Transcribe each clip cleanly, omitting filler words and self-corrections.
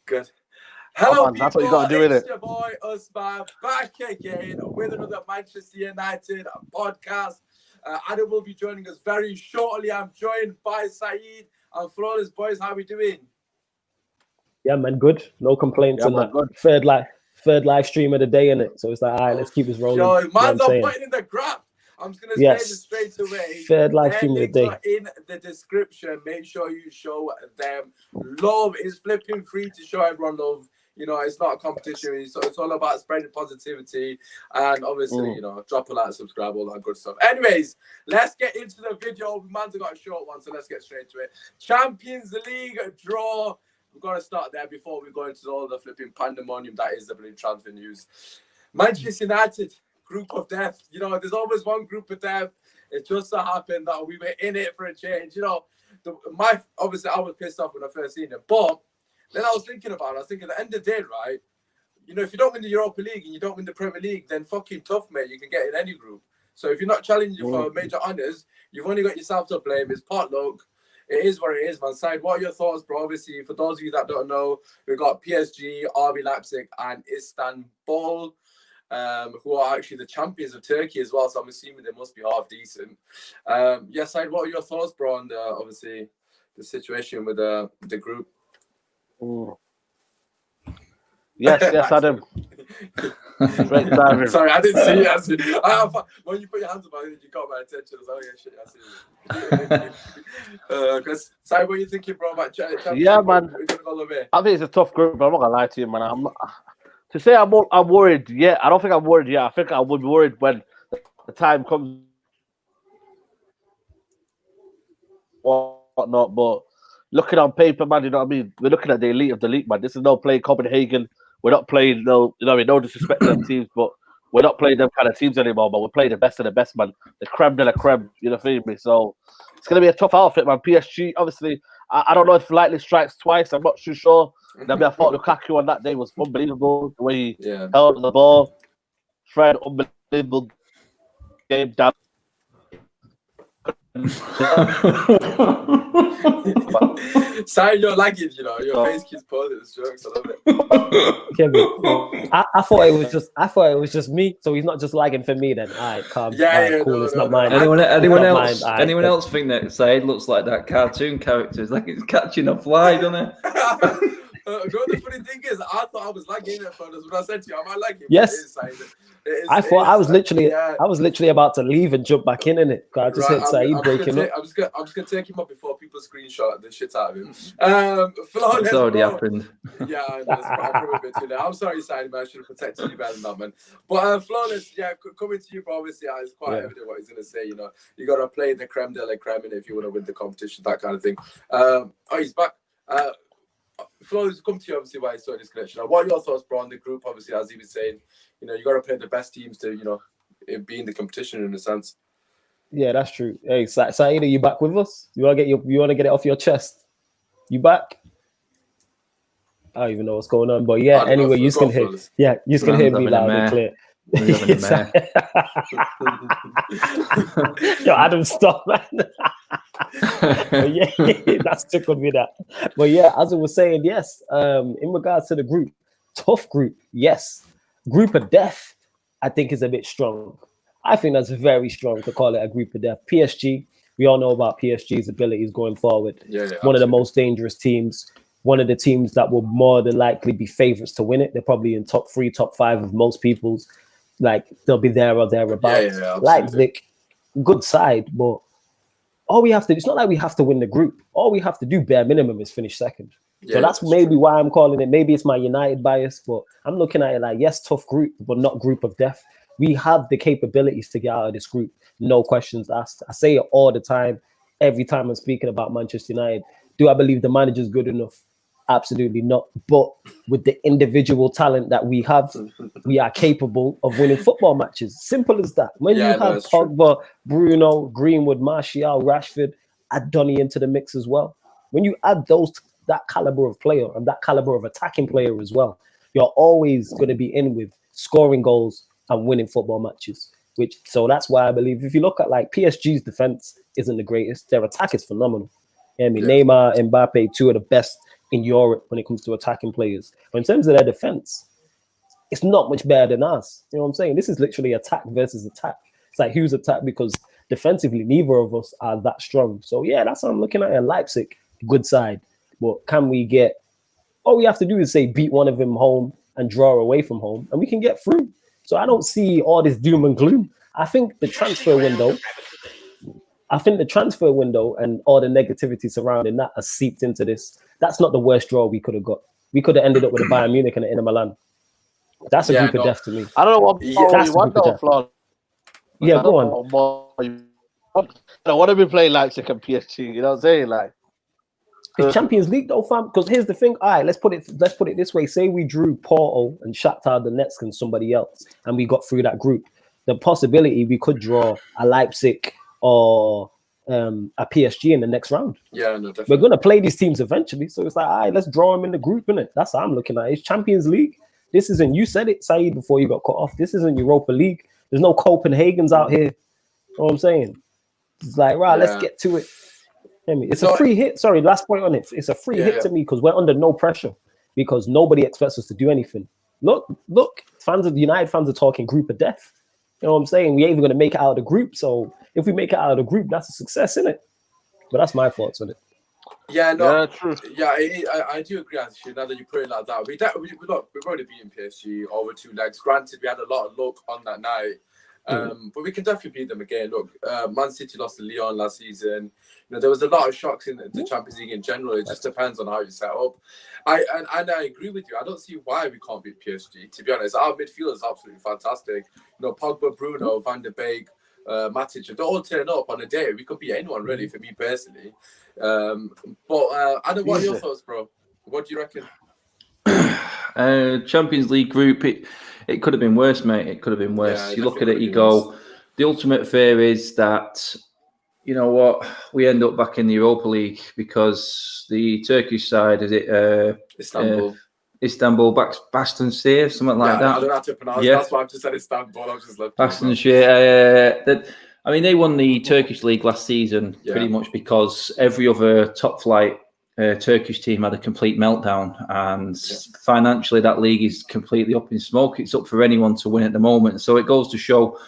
Good. Hello, on, that's what you gotta do with it's it. your boy Usmaan back again with another Manchester United podcast. Adam will be joining us very shortly. I'm joined by Saeed and Flawless Boys. How are we doing? Yeah, man, good. No complaints on that. Good. Third live stream of the day in it. So it's like, all right, let's keep this rolling. Yo, You know what I'm man's not saying? putting in the graph. I'm just gonna say Yes. this straight away. Third live Their stream of the links day. are in the description. Make sure you show them love. It's flipping free to show everyone love. You know, it's not a competition. It's all about spreading positivity. And obviously, you know, drop a like, subscribe, all that good stuff. Anyways, let's get into the video. Man's got a short one, so let's get straight to it. Champions League draw. We've got to start there before we go into all the flipping pandemonium that is the blue transfer news. Manchester United, group of death. You know, there's always one group of death. It just so happened that we were in it for a change. You know, obviously I was pissed off when I first seen it, but then I was thinking at the end of the day, right? You know, if you don't win the Europa League and you don't win the Premier League, then fucking tough, mate. You can get in any group. So if you're not challenging for major honours, you've only got yourself to blame. It's pot luck. It is what it is, man. Saeed, what are your thoughts, bro? Obviously, for those of you that don't know, we've got PSG, RB Leipzig, and Istanbul, who are actually the champions of Turkey as well. So I'm assuming they must be half decent. Saeed, what are your thoughts, bro, on obviously the situation with the group? Yes, Adam. Sorry, I didn't see you. When you put your hands up, you got my attention. I was like, oh, yeah, shit, I see you. Sorry, what are you thinking, bro? About yeah, man. I think it's a tough group, but I'm not gonna lie to you, man. To say I'm worried. Yeah, I don't think I'm worried. Yeah, I think I would be worried when the time comes. Whatnot, but looking on paper, man, you know what I mean? We're looking at the elite of the league, man. This is no playing Copenhagen. We're not playing no disrespect to them teams, but we're not playing them kind of teams anymore, but we're playing the best of the best, man. The creme de la creme, you know what I mean? So it's gonna be a tough outfit, man. PSG, obviously, I don't know if lightning strikes twice, I'm not too sure. I thought Lukaku on that day was unbelievable, the way he held the ball. Fred, unbelievable game down. Sorry, you're lagging, you know. Your face keeps pausing. It's jokes. I love it. I thought it was just me. So he's not just lagging for me then. All right, calm. Cool. It's not mine. Anyone else think that Saeed looks like that cartoon character? It's like it's catching a fly, doesn't it? The funny thing is, I thought I was lagging at first. When I said to you, am I lagging? Yes. I thought I was literally about to leave and jump back in it. I just hit Saeed breaking it. I'm just gonna take him up before people screenshot the shit out of him. It's already happened. Yeah, I'm probably a bit too late. I'm sorry, Saeed, man. I should have protected you better than that, man. But Flawless, coming to you, bro. Obviously, it's quite evident what he's gonna say. You know, you gotta play the creme de la creme if you want to win the competition, that kind of thing. He's back. Flawless, come to you, obviously, why he's so disconnection. What are your thoughts, bro, on the group? Obviously, as he was saying, you know, you got to play the best teams to, you know, be in the competition in a sense. Yeah, that's true. Hey, Saeed, are you back with us? You want to get it off your chest? You back? I don't even know what's going on, but yeah. Anyway, you can hear. Yeah, you can hear me loud and clear. Yo, Adam, stop, man. But yeah, that's tickled me that. But yeah, as I was saying, yes. In regards to the group, tough group, yes. Group of death, I think is a bit strong. I think that's very strong to call it a group of death. PSG, we all know about PSG's abilities going forward. One of the most dangerous teams. One of the teams that will more than likely be favorites to win it. They're probably in top 3, top 5 of most people's. Like, they'll be there or thereabouts. Leipzig, good side, but all we have to do, it's not like we have to win the group. All we have to do, bare minimum, is finish second. So that's maybe why I'm calling it. Maybe it's my United bias, but I'm looking at it like, yes, tough group, but not group of death. We have the capabilities to get out of this group. No questions asked. I say it all the time, every time I'm speaking about Manchester United. Do I believe the manager's good enough? Absolutely not. But with the individual talent that we have, we are capable of winning football matches. Simple as that. When you have Pogba, Bruno, Greenwood, Martial, Rashford, add Donny into the mix as well. When you add that caliber of player and that caliber of attacking player as well, you're always going to be in with scoring goals and winning football matches. So that's why I believe if you look at like PSG's defense isn't the greatest. Their attack is phenomenal. I mean, Neymar, Mbappe, two of the best in Europe when it comes to attacking players. But in terms of their defense, it's not much better than us. You know what I'm saying? This is literally attack versus attack. It's like who's attack, because defensively, neither of us are that strong. So yeah, that's what I'm looking at. Leipzig, good side. But can we get, all we have to do is say beat one of them home and draw away from home, and we can get through. So I don't see all this doom and gloom. I think the transfer window and all the negativity surrounding that has seeped into this. That's not the worst draw we could have got. We could have ended up with a Bayern Munich and an Inter Milan. That's a group of death to me. I don't know what more that's you want though, Flan. Yeah, go on. I don't want to be playing Leipzig and PSG. You know what I'm saying? Like, it's Champions League though, fam. Because here's the thing. All right, let's put it this way. Say we drew Porto and Shakhtar Donetsk and somebody else, and we got through that group. The possibility we could draw a Leipzig or a PSG in the next round. Yeah, no, definitely. We're gonna play these teams eventually, so it's like, all right, let's draw them in the group, innit? That's how I'm looking at it. It's Champions League. This isn't. You said it, Saeed, before you got cut off. This isn't Europa League. There's no Copenhagen's out here. You know what I'm saying? It's like, right, let's get to it. It's a free hit. Sorry, last point on it. It's a free hit to me because we're under no pressure because nobody expects us to do anything. Look, fans of the United fans are talking group of death. You know what I'm saying? We ain't even going to make it out of the group. So if we make it out of the group, that's a success, isn't it? But that's my thoughts on it. Yeah, no, true. Yeah, I do agree, actually, now that you put it like that. We've already beaten PSG over 2 legs. Granted, we had a lot of luck on that night. But we can definitely beat them again. Look, Man City lost to Lyon last season. You know, there was a lot of shocks in the Champions League in general. It just depends on how you set up. I agree with you. I don't see why we can't beat PSG. To be honest, our midfield is absolutely fantastic. You know, Pogba, Bruno, Van de Beek, Matic, they all turn up on a day. We could beat anyone, really, for me personally. But Adam, what are your thoughts, bro? What do you reckon? Champions League group, it could have been worse, mate. It could have been worse. Yeah, you look at it, you go, the ultimate fear is that, you know what, we end up back in the Europa League because the Turkish side, is it Istanbul, Bastanşehir, something like that. I don't know how to pronounce it. That's why I've just said Istanbul. I've just left Bastanşehir. I mean, they won the Turkish league last season pretty much because every other top flight Turkish team had a complete meltdown, and financially that league is completely up in smoke. It's up for anyone to win at the moment. So it goes to show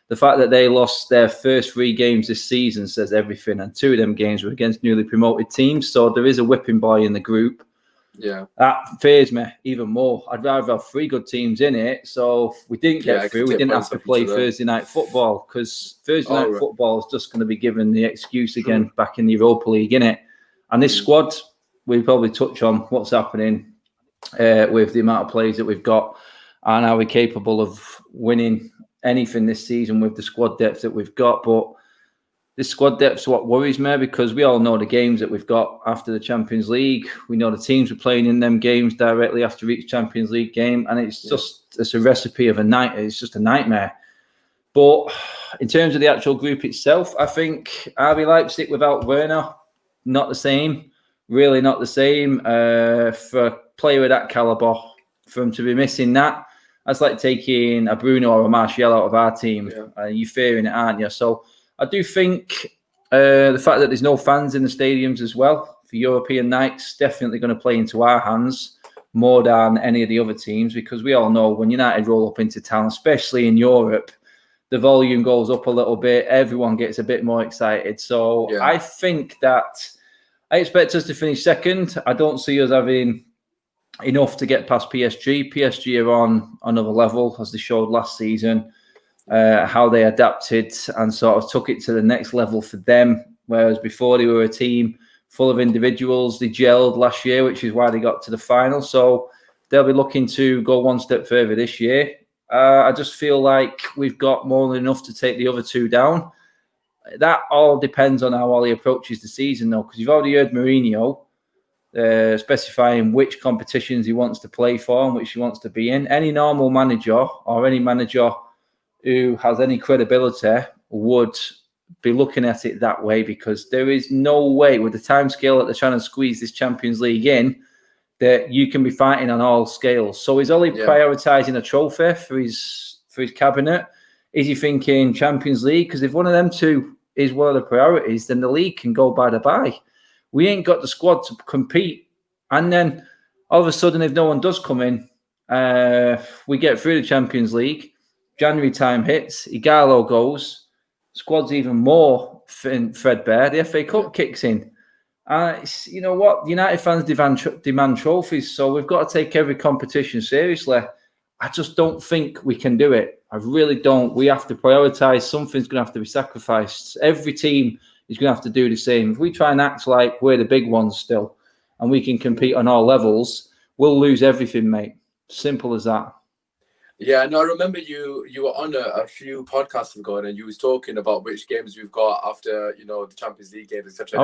the fact that they lost their first 3 games this season says everything, and 2 of them games were against newly promoted teams. So there is a whipping boy in the group. Yeah, that fears me even more. I'd rather have 3 good teams in it. So if we didn't get through, we didn't have to play Thursday night football, because Thursday night football is just going to be given the excuse again back in the Europa League, innit? And this squad, we'll probably touch on what's happening with the amount of players that we've got and are we capable of winning anything this season with the squad depth that we've got. But this squad depth's what worries me, because we all know the games that we've got after the Champions League. We know the teams we're playing in them games directly after each Champions League game, and it's a recipe of a night. It's just a nightmare. But in terms of the actual group itself, I think RB Leipzig without Werner, not the same. Really not the same. For a player of that calibre, for him to be missing that, that's like taking a Bruno or a Martial out of our team. You're fearing it, aren't you? So I do think the fact that there's no fans in the stadiums as well for European nights definitely going to play into our hands more than any of the other teams, because we all know when United roll up into town, especially in Europe, the volume goes up a little bit. Everyone gets a bit more excited. So I think that I expect us to finish second. I don't see us having enough to get past PSG. PSG are on another level, as they showed last season. How they adapted and sort of took it to the next level for them, whereas before they were a team full of individuals. They gelled last year, which is why they got to the final. So they'll be looking to go one step further this year. I just feel like we've got more than enough to take the other 2 down. That all depends on how Ollie approaches the season, though, because you've already heard Mourinho specifying which competitions he wants to play for and which he wants to be in. Any normal manager or any manager who has any credibility would be looking at it that way, because there is no way with the timescale that they're trying to squeeze this Champions League in that you can be fighting on all scales. So is Ollie prioritising a trophy for his cabinet? Is he thinking Champions League? Because if one of them 2 is one of the priorities, then the league can go by the by. We ain't got the squad to compete And then all of a sudden, if no one does come in, we get through the Champions League. January time hits. Igalo goes. Squad's even more threadbare. The FA Cup kicks in. You know what? United fans demand trophies, so we've got to take every competition seriously. I just don't think we can do it. I really don't. We have to prioritise. Something's going to have to be sacrificed. Every team is going to have to do the same. If we try and act like we're the big ones still and we can compete on all levels, we'll lose everything, mate. Simple as that. Yeah, no, I remember you were on a few podcasts ago, and you was talking about which games we've got after, the Champions League games, etc.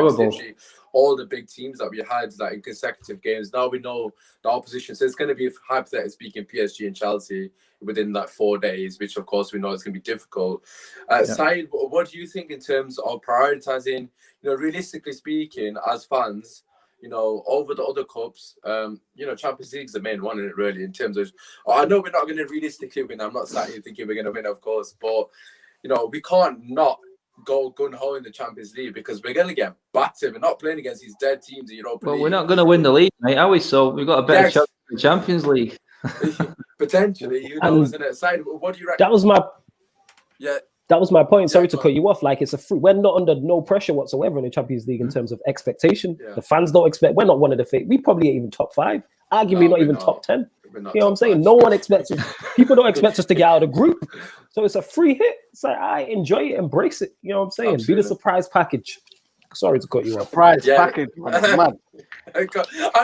All the big teams that we had like in consecutive games. Now we know the opposition, so it's going to be, hypothetically speaking, PSG and Chelsea within that 4 days, which of course we know is going to be difficult. Saeed, what do you think in terms of prioritizing? Realistically speaking, as fans, over the other cups, Champions League's the main one in it, really, in terms of, I know we're not going to realistically win. I'm not sat here thinking we're going to win, of course, but, we can't not go gun-ho in the Champions League because we're going to get battered. We're not playing against these dead teams in Europa League. We're not going to win the league, mate, are we? So we've got a better chance in the Champions League. Potentially, isn't it? Side, what do you reckon? That was my point. Sorry to cut you off. Like, it's a free. We're not under no pressure whatsoever in the Champions League in terms of expectation. Yeah. The fans don't expect. We're not one of the fake. We probably ain't even top 5. Arguably, not even top 10. You know what I'm saying? No one expects us. People don't expect us to get out of the group. So it's a free hit. It's like, I enjoy it, embrace it. You know what I'm saying? Absolutely. Be the surprise package. Sorry to cut you off. Surprise package, man. I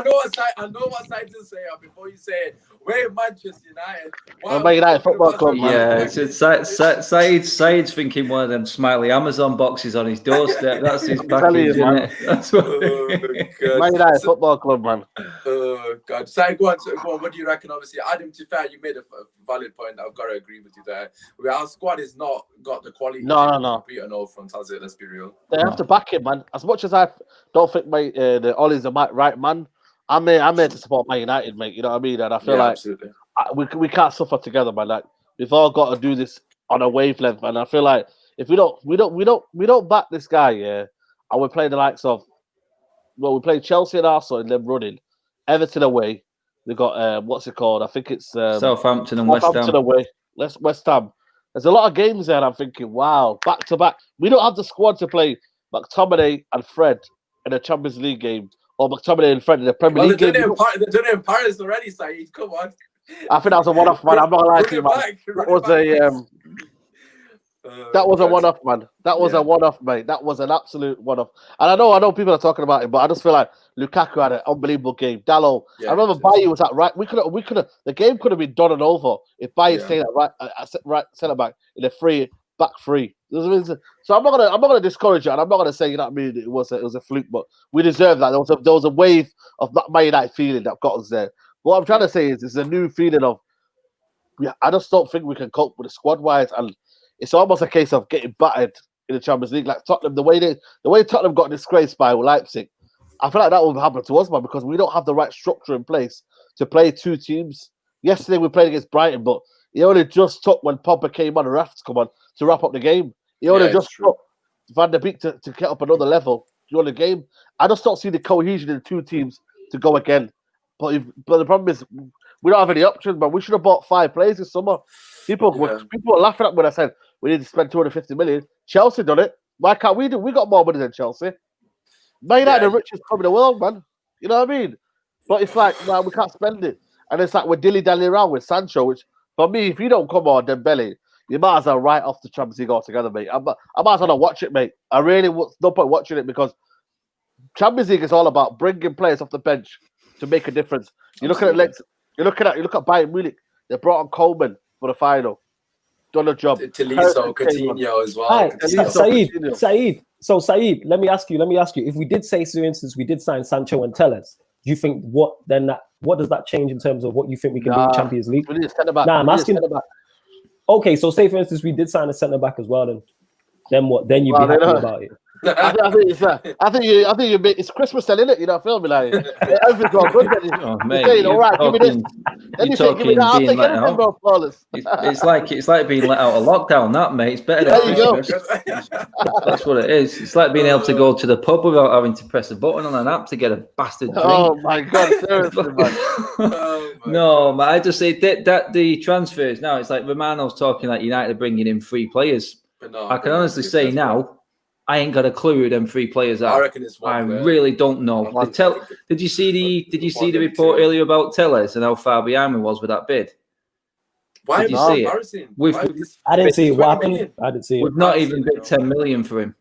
know what side to say before you say it. We're Manchester United. Wow. United Football Club, man. Yeah, Saeed's thinking one of them smiley Amazon boxes on his doorstep. That's his package, isn't it? That's what Man United Football Club, man. Oh, God. Saeed, go on. What do you reckon? Obviously, Adam, to be fair, you made a valid point. I've got to agree with you there. Our squad has not got the quality to compete on all fronts, has it? Let's be real. They have to back him, man. As much as I don't think the Ollie's the right man, I'm there to support Man United, mate. You know what I mean? And I feel like we can't suffer together, man. Like, we've all got to do this on a wavelength, and I feel like if we don't back this guy, and we're playing the likes of, we play Chelsea and Arsenal and them running, Everton away. They got what's it called? I think it's Southampton and West Ham away. West Ham. There's a lot of games there, and I'm thinking, wow, back to back. We don't have the squad to play McTominay and Fred in a Champions League game, or McTominay and Fred in the Premier League game. They're doing it in Paris already, Saeed. Come on. I think that was a one-off, man. I'm not lying to you, man. That was a one-off, man. That was a one-off, mate. That was an absolute one-off. And I know people are talking about it, but I just feel like Lukaku had an unbelievable game. Dalot. I remember Bailly was at right. We could have. The game could have been done and over if Bailly stayed at right centre back in a back three. So I'm not gonna discourage it, and I'm not gonna say, you know what I mean, it was a fluke, but we deserve that. There was a wave of Man United feeling that got us there. What I'm trying to say is, it's a new feeling of, I just don't think we can cope with the squad wise, and it's almost a case of getting battered in the Champions League. Like Tottenham, the way Tottenham got disgraced by Leipzig, I feel like that will happen to us, man, because we don't have the right structure in place to play two teams. Yesterday we played against Brighton, but he only just took when Pogba came on and Raft come on to wrap up the game. He only just took Van der Beek to get up another level during the game. I just don't see the cohesion in the two teams to go again. But the problem is, we don't have any options, but we should have bought 5 players this summer. People were laughing at me when I said we need to spend 250 million. Chelsea done it. Why can't we do? We got more money than Chelsea. Man United, the richest club in the world, man. You know what I mean? But it's like, we can't spend it. And it's like we're dilly-dallying around with Sancho, which, for me, if you don't come on Dembele, you might as well write off the Champions League altogether, mate. I might as well not watch it, mate. I really no point watching it, because Champions League is all about bringing players off the bench to make a difference. You look at Bayern Munich. They brought on Coleman for the final. Done a job. Tolisso, Coutinho as well. Hi, Saeed, let me ask you. If we did say, for instance, we did sign Sancho and Telles, do you think what does that change in terms of what you think we can do in Champions League? We need a centre back. I'm asking. Okay, so say for instance we did sign a centre back as well. Then what? Then you'd be happy about it. I think it's it's Christmas then, isn't it? You know, feel me like everything's all good. Oh, You're mate, saying, all right, give me this. Then you say, give me that. I'll take anything, bro, flawless. It's like being let out of lockdown, that mate. It's better than Christmas. That's what it is. It's like being able to go to the pub without having to press a button on an app to get a bastard drink. Oh my god, seriously, man. No, man, I just say that the transfers now. It's like Romano's talking like United are bringing in 3 players. No, I can honestly say now, I ain't got a clue who them 3 players are. I reckon it's one. I really don't know. Did you see the report earlier about Tellez and how far behind we was with that bid? Why did you see it? I didn't see it. What happened? I didn't see it. We've not even bid 10 million for him.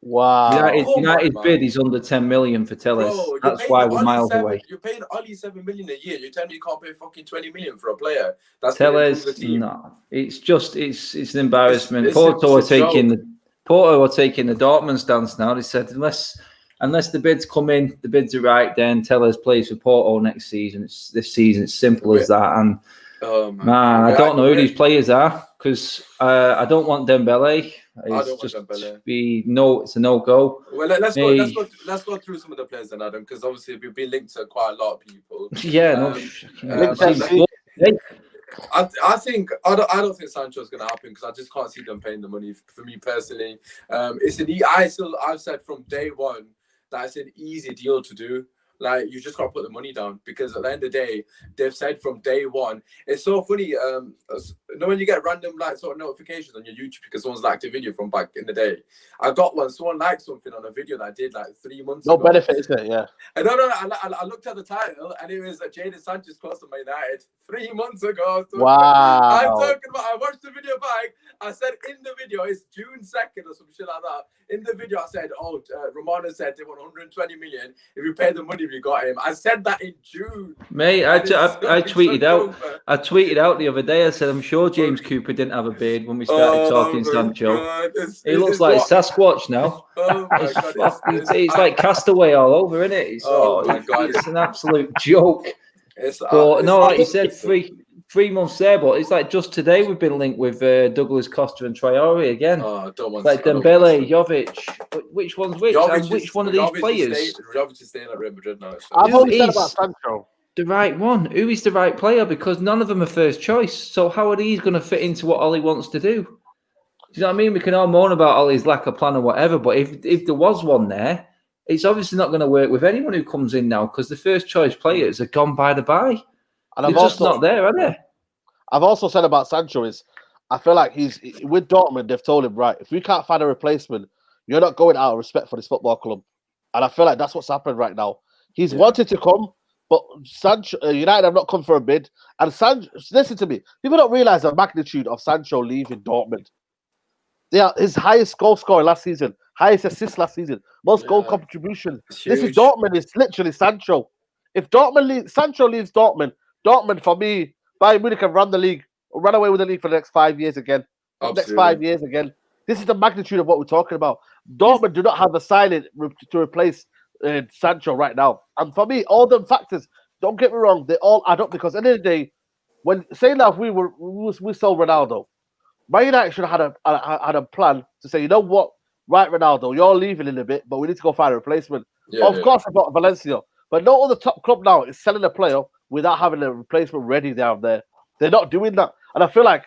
Wow. United's bid is under 10 million for Tellez. That's why we're miles away. You're paying only 7 million a year. You're telling me you can't pay fucking 20 million for a player. That's Tellez. No, it's an embarrassment. Porto are taking the Dortmund stance now. They said unless the bids come in, the bids are right, then Tellez plays for Porto next season. It's this season. It's simple as that. And man, I don't know who these players are because I don't want Dembele. It's a no-go. Well, let's go through some of the players then, Adam, because obviously we've been linked to quite a lot of people. Yeah, I don't think Sancho's going to happen because I just can't see them paying the money. For me personally, I've said from day one that it's an easy deal to do. Like, you just can't put the money down because at the end of the day, they've said from day one. It's so funny. When you get random sort of notifications on your YouTube because someone's liked a video from back in the day. I got one. Someone liked something on a video that I did 3 months ago. No benefit, is it? Yeah. And I looked at the title and it was Jadon Sanchez close to Man United 3 months ago. Wow. I watched the video back. I said in the video, it's June 2nd or some shit like that. In the video, I said, Romano said they want 120 million. If you pay the money, we got him. I said that in June. Mate, I tweeted out. I tweeted out the other day. I said, I'm sure James Cooper didn't have a beard when we started talking Sancho. He looks like Sasquatch now. Oh my God. It's like Castaway all over, isn't it? It's an absolute joke. Like you said, 3 months there, but it's like just today we've been linked with Douglas Costa and Traore again. Like Dembele, Jovic. Which one's which? And which one of these players? Jovic is staying at Real Madrid now. I've only said about Sancho. The right one. Who is the right player? Because none of them are first choice. So how are these going to fit into what Ollie wants to do? Do you know what I mean? We can all moan about Ollie's lack of plan or whatever, but if there was one there, it's obviously not going to work with anyone who comes in now because the first choice players are gone by the by. And they're just not there, are they? I've also said about Sancho is I feel like he's with Dortmund. They've told him, right, if we can't find a replacement, you're not going out of respect for this football club. And I feel like that's what's happened right now. He's wanted to come, but Sancho, United have not come for a bid. And Sancho, listen to me, people don't realize the magnitude of Sancho leaving Dortmund. They are his highest goal scorer last season, highest assist last season, most goal contribution. This is Dortmund. It's literally Sancho. If Sancho leaves Dortmund for me, Bayern Munich can run away with the league for the next 5 years again. Next 5 years again. This is the magnitude of what we're talking about. Dortmund do not have the signing to replace Sancho right now. And for me, all them factors, don't get me wrong, they all add up because at the end of the day, when saying that we sold Ronaldo, Man United should have had a plan to say, you know what, right, Ronaldo, you're leaving in a bit, but we need to go find a replacement. Of course, I've got Valencia, but no other top club now is selling a player without having a replacement ready down there. They're not doing that. And I feel like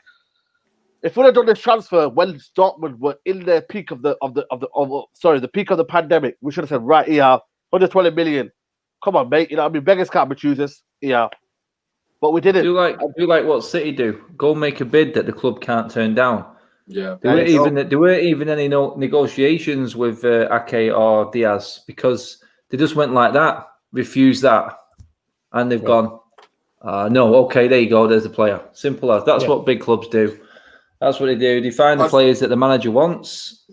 if we'd have done this transfer when Dortmund were in their peak of the peak of the pandemic, we should have said, right, 120 million. Come on, mate. You know what I mean? Beggars can't be choosers. But we didn't. Do like what City do. Go make a bid that the club can't turn down. Yeah. There weren't even any negotiations with Ake or Diaz because they just went like that, refused that, and they've gone, no, okay, there you go, there's the player. Simple as. That's what big clubs do. That's what they do. They find the players that the manager wants.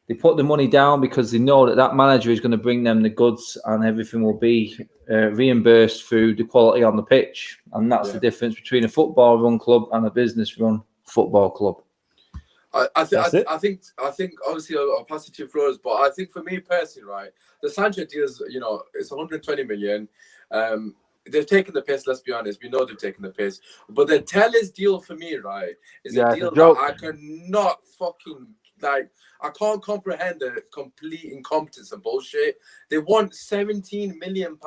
They put the money down because they know that manager is going to bring them the goods and everything will be reimbursed through the quality on the pitch. And that's the difference between a football-run club and a business-run football club. I think obviously I'll pass it to Flores, but I think for me personally, right, the Sancho deals, it's 120 million. They've taken the piss, let's be honest. We know they've taken the piss. But the Tellez deal for me, right, is a deal that I cannot fucking like, I can't comprehend the complete incompetence and bullshit. They want £17 million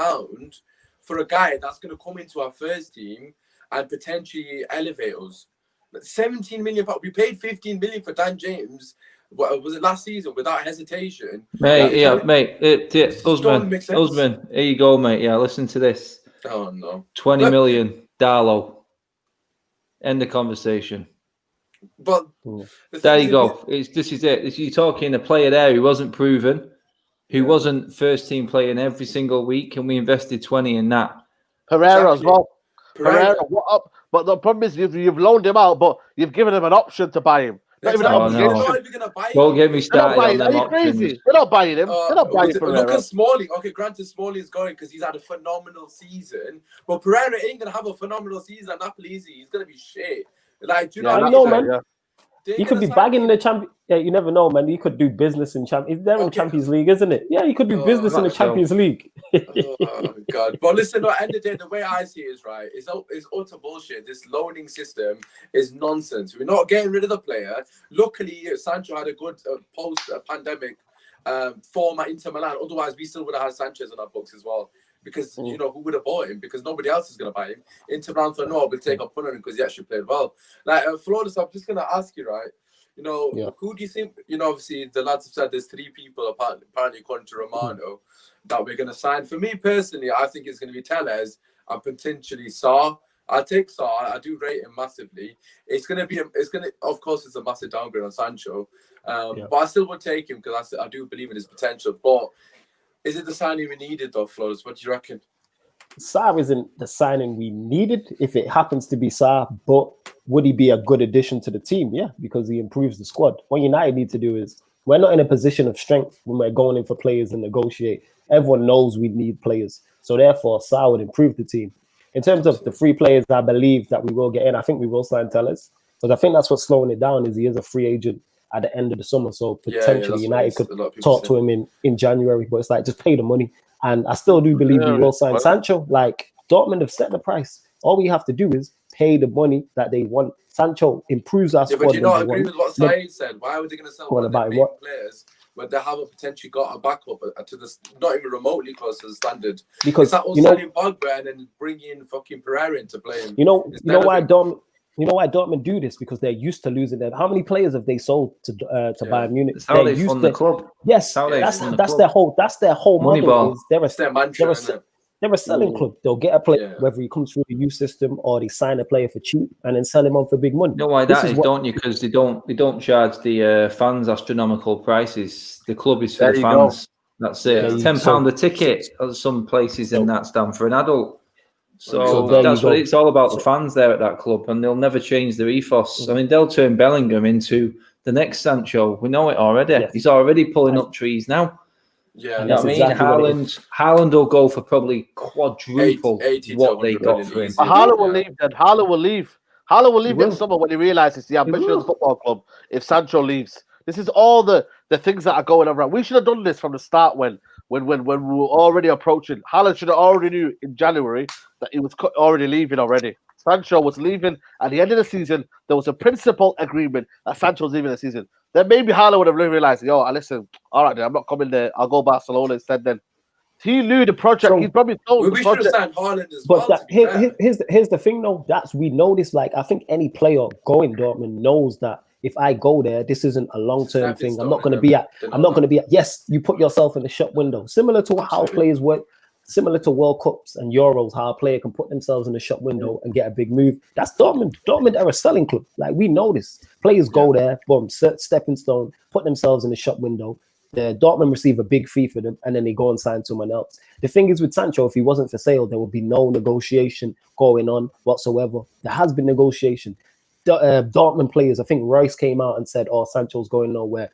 for a guy that's going to come into our first team and potentially elevate us. 17 million pounds. We paid 15 million for Dan James. What was it last season without hesitation? Mate, Usmaan, here you go, mate. Yeah, listen to this. Oh no. 20 million, Darlow. End the conversation. But there you go. This is it. You're talking a player there who wasn't proven, who wasn't first team playing every single week, and we invested 20 in that. Pereira as well. Pereira, what up? But the problem is you've loaned him out, but you've given him an option to buy him. Not even Don't get me started on them options. Crazy. They're not buying him. They're not buying Pereira. Look at Smalling. Okay, granted, Smalling's going because he's had a phenomenal season. But Pereira ain't going to have a phenomenal season at Napoli, is he? He's going to be shit. Like, do you know what I know, man? Yeah. You could be bagging in the champion. Yeah, you never know, man. You could do business in Champions. They're in Champions League, isn't it? Yeah, you could do business in the Champions League. Oh God! But listen, at the end of the day, the way I see it is right. It's utter bullshit. This loaning system is nonsense. We're not getting rid of the player. Luckily, Sancho had a good post-pandemic form at Inter Milan. Otherwise, we still would have had Sanchez on our books as well. Because who would have bought him? Because nobody else is going to buy him. Inter Milan thought, no, we'll take a punt on him because he actually played well. Like, Flawless, I'm just going to ask you, right? Who do you think? Obviously, the lads have said there's 3 people apparently according to Romano that we're going to sign. For me personally, I think it's going to be Telles and potentially Sarr. I'll take Sarr. I do rate him massively. Of course, it's a massive downgrade on Sancho. But I still would take him because I do believe in his potential. But is it the signing we needed, though, Flores? What do you reckon? Sarr isn't the signing we needed if it happens to be Sarr, but would he be a good addition to the team? Yeah, because he improves the squad. What United need to do is, we're not in a position of strength when we're going in for players and negotiate. Everyone knows we need players. So therefore, Sarr would improve the team. In terms of the 3 players I believe that we will get in, I think we will sign Telles. Because I think that's what's slowing it down, is he is a free agent at the end of the summer. So potentially United could talk to him in January. But it's like, just pay the money. And I still do believe we will sign Sancho. Like, Dortmund have set the price. All we have to do is pay the money that they want. Sancho improves our squad. But you not agree with what Saeed said? Why were they going to sell one of the main players when they haven't potentially got a backup to the not even remotely close to the standard? Because that was selling Pogba and then bringing in fucking Pereira into playing. You know why Dortmund do this? Because they're used to losing them. How many players have they sold to Bayern Munich? That's how they fund the club. Yes, that's their whole model. They're a selling club. They'll get a player, whether he comes through the youth system or they sign a player for cheap and then sell him on for big money. You know why that is, don't you? Because they don't charge the fans astronomical prices. The club is for the fans. That's it. It's £10 a ticket at some places, and that's done for an adult. So that's what it's all about. The fans there at that club, and they'll never change their ethos. I mean, they'll turn Bellingham into the next Sancho. We know it already. Yes. He's already pulling up trees now. Yeah, you know what I mean, Haaland will go for probably quadruple what they got for him. Haaland will leave. Then Haaland will leave. Haaland will leave next summer when he realizes the ambition of the football club. If Sancho leaves, this is all the things that are going around. We should have done this from the start when we were already approaching. Haaland should have already knew in January that he was already leaving already. Sancho was leaving at the end of the season. There was a principal agreement that Sancho was leaving the season. Then maybe Haaland would have realized, listen, all right, then I'm not coming there. I'll go Barcelona instead. Then he knew the project. He probably told the project. We should have signed Haaland as well. But here's the thing, though. We know this. Like, I think any player going Dortmund knows that if I go there, this isn't a long-term thing. I'm not going to be at. Yes, you put yourself in the shop window, similar to how players work. Similar to World Cups and Euros, how a player can put themselves in the shop window and get a big move. That's Dortmund. Dortmund are a selling club. Like, we know this. Players go there, boom, stepping stone, put themselves in the shop window. The Dortmund receive a big fee for them, and then they go and sign someone else. The thing is with Sancho, if he wasn't for sale, there would be no negotiation going on whatsoever. There has been negotiation. Dortmund players, I think Royce came out and said, Sancho's going nowhere.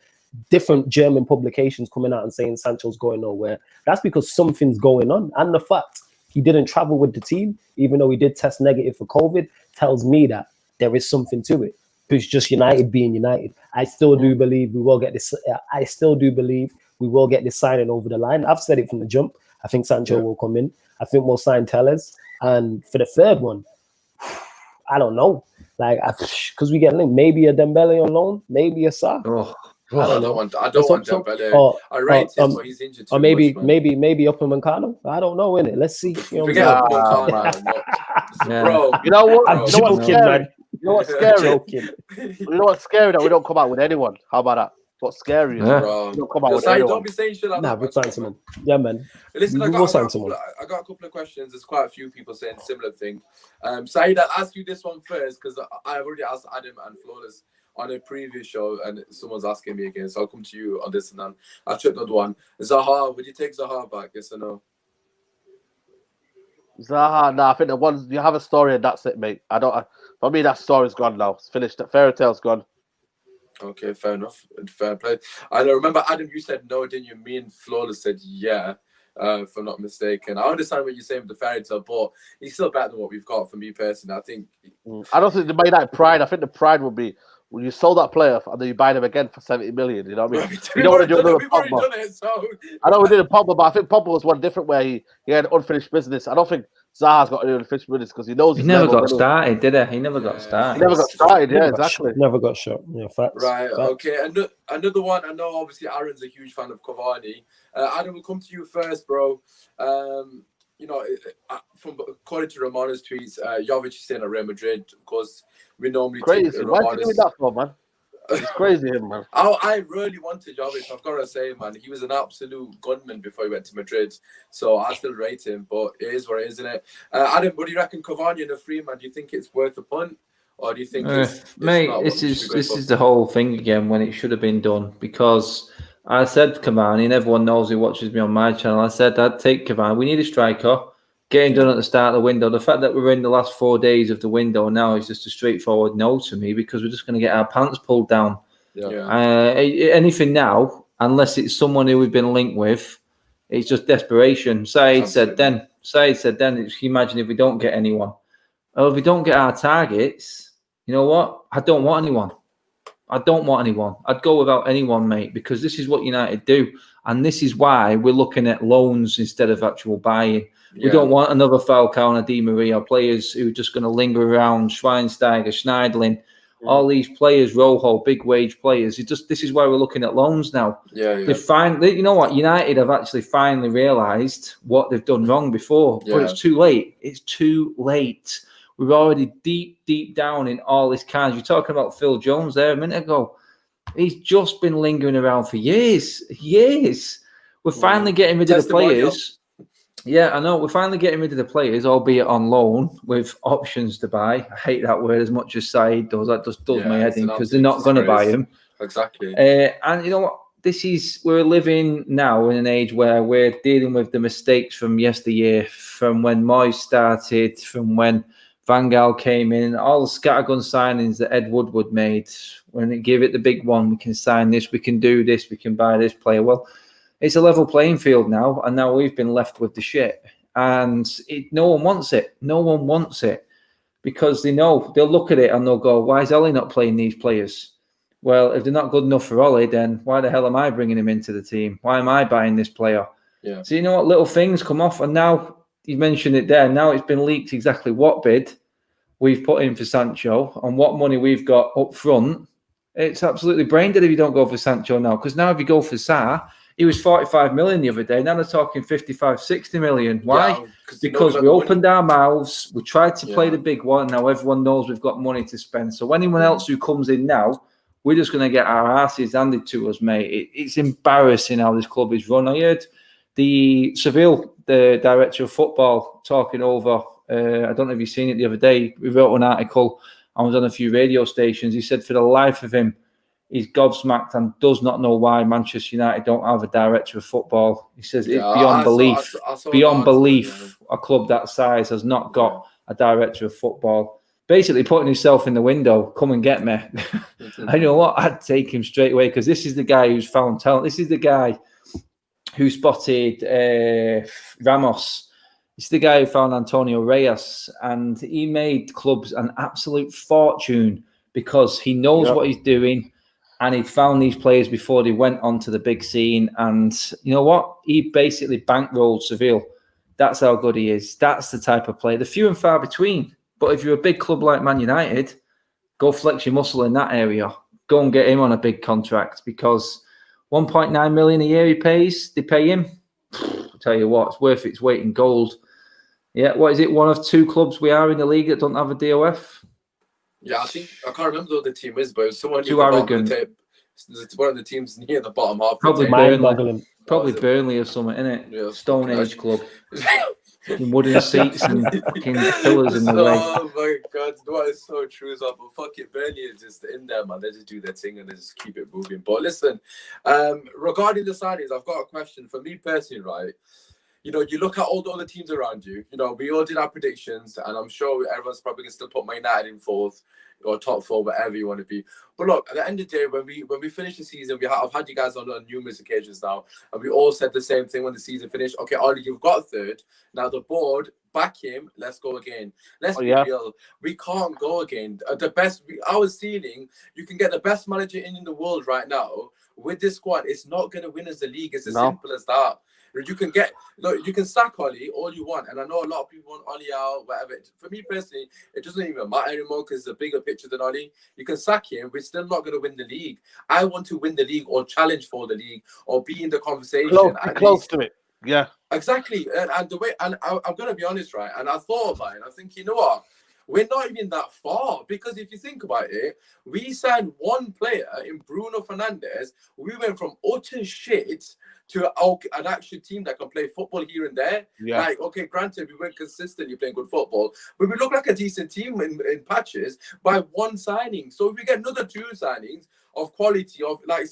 Different German publications coming out and saying Sancho's going nowhere. That's because something's going on. And the fact he didn't travel with the team, even though he did test negative for COVID, tells me that there is something to it. It's just United being United. I still do believe we will get this. I still do believe we will get this signing over the line. I've said it from the jump. I think Sancho will come in. I think we'll sign Telles. And for the third one, I don't know. Like, because we get linked, maybe a Dembele on loan, maybe a Sarr. I don't want Dembele. I rate him, but he's injured too or maybe much, man. maybe Upamecano. I don't know, innit? Let's see. You know Forget Upamecano, man. Bro, you know what? I'm joking, man. You know what's scary? Joking. You know what's scary? That we don't come out with anyone. How about that? What's scary is bro. we don't come out with anyone. Don't be saying shit like that. We'll sign someone. Yeah, man. Listen, I got a couple of questions. There's quite a few people saying similar thing. Saeed, I'll ask you this one first because I've already asked Adam and Flawless on a previous show, and someone's asking me again. So I'll come to you on this, and then I'll check another one. Zaha, would you take Zaha back? Yes or no? Zaha, nah. I think the ones you have a story and that's it, mate. For me, that story's gone now. It's finished. The fairy tale's gone. Okay, fair enough. Fair play. I remember, Adam, you said no, didn't you? Me and Flawless said yeah, if I'm not mistaken. I understand what you're saying with the fairy tale, but he's still better than what we've got for me personally. I think. I don't think the United pride. I think the pride would be when you sold that player and then you buy them again for 70 million. You know what I mean? You don't want to do another Pogba. I know we did a Pogba, but I think Pogba was one different where he had unfinished business. I don't think Zaha's got any unfinished business because he knows he never got started, did he? He never got started. He never got started. Yeah, exactly. Never got shot. Yeah, facts. Right. Facts. Okay. And another one. I know, obviously, Aaron's a huge fan of Cavani. Adam, we'll come to you first, bro. You know, from according to Romano's tweets, Jovic is staying at Real Madrid. Of course, we normally crazy. Why are you doing that for, man? It's crazy, him, man. I really wanted Jovic. I've got to say, man, he was an absolute gunman before he went to Madrid. So I still rate him, but it is what it is, isn't it? Adam, what do you reckon, Cavani and the free man? Do you think it's worth a punt, or do you think it's mate? This is the whole thing again when it should have been done because. I said Cavani, and everyone knows who watches me on my channel. I said I'd take Cavani. We need a striker. Getting done at the start of the window. The fact that we're in the last 4 days of the window now is just a straightforward no to me because we're just going to get our pants pulled down. Anything now, unless it's someone who we've been linked with, it's just desperation. Saeed said then, imagine if we don't get anyone. Or if we don't get our targets, you know what? I don't want anyone. I'd go without anyone, mate, because this is what United do. And this is why we're looking at loans instead of actual buying. We don't want another Falcao and a Di Maria, players who are just going to linger around, Schweinsteiger, Schneidlin, all these players, Rojo, big wage players. This is why we're looking at loans now. You know what? United have actually finally realised what they've done wrong before. But it's too late. It's too late. We're already deep down in all this cards. You're talking about Phil Jones there a minute ago. He's just been lingering around for years. We're finally getting rid of the players. Yeah, I know. We're finally getting rid of the players, albeit on loan, with options to buy. I hate that word as much as Saeed does. That just does my head in because they're not going to buy him. Exactly. And you know what? We're living now in an age where we're dealing with the mistakes from yesteryear, from when Moyes started, from when Van Gaal came in, all the scattergun signings that Ed Woodward made. When they give it the big one, we can sign this, we can do this, we can buy this player. Well, it's a level playing field now, and now we've been left with the shit. And no one wants it. No one wants it because they know they'll look at it and they'll go, "Why is Ollie not playing these players?" Well, if they're not good enough for Ollie, then why the hell am I bringing him into the team? Why am I buying this player? Yeah. So you know what? Little things come off, and now you mentioned it there. Now it's been leaked exactly what bid we've put in for Sancho and what money we've got up front. It's absolutely brain dead if you don't go for Sancho now. Because now if you go for Sarr, he was 45 million the other day. Now they're talking 55, 60 million. Why? Yeah, because we opened our mouths. We tried to play the big one. Now everyone knows we've got money to spend. So anyone else who comes in now, we're just going to get our asses handed to us, mate. It's embarrassing how this club is run. I heard the Seville, the director of football, talking over. I don't know if you've seen it the other day. We wrote an article. I was on a few radio stations. He said for the life of him, he's gobsmacked and does not know why Manchester United don't have a director of football. He says it's beyond belief. Beyond belief, a club that size has not got a director of football. Basically putting himself in the window, come and get me. And you know what? I'd take him straight away because this is the guy who's found talent. This is the guy who spotted Ramos. It's the guy who found Antonio Reyes, and he made clubs an absolute fortune because he knows what he's doing, and he found these players before they went onto the big scene. And you know what? He basically bankrolled Seville. That's how good he is. That's the type of player. They're few and far between. But if you're a big club like Man United, go flex your muscle in that area. go and get him on a big contract, because 1.9 million a year they pay him. I'll tell you what, it's worth its weight in gold. Yeah, what is it? One of 2 clubs we are in the league that don't have a DOF. Yeah, I can't remember who the team is, but it was someone too arrogant. It's one of the teams near the bottom half. Probably Burnley. Probably Burnley or something, innit? Yeah, Stone Age club. Wooden seats and fucking pillars in the way. Oh my god, what is so true as well. But fuck it, Burnley is just in there, man. They just do their thing and they just keep it moving. But listen, regarding the signings, I've got a question for me personally, right? You know, you look at all the other teams around you. You know, we all did our predictions, and I'm sure everyone's probably gonna still put Man United in 4th or top 4, whatever you want to be. But look, at the end of the day, when we finish the season, I've had you guys on numerous occasions now, and we all said the same thing when the season finished. Okay, Ollie, you've got 3rd. Now the board, back him. Let's go again. Let's be real. We can't go again. Our ceiling, you can get the best manager in the world right now. With this squad, it's not going to win us the league. It's as simple as that. You can sack Ollie all you want, and I know a lot of people want Ollie out, whatever. For me personally, it doesn't even matter anymore because it's a bigger picture than Ollie. You can sack him, we're still not going to win the league. I want to win the league or challenge for the league or be in the conversation. Close to it, yeah. Exactly, and the way, and I'm going to be honest, right? And I thought about it, and I think, you know what? We're not even that far, because if you think about it, we signed one player in Bruno Fernandes. We went from utter shit to an actual team that can play football here and there. Yeah. Like, okay, granted, we weren't consistently playing good football, but we look like a decent team in patches by one signing. So if we get another 2 signings of quality, of like,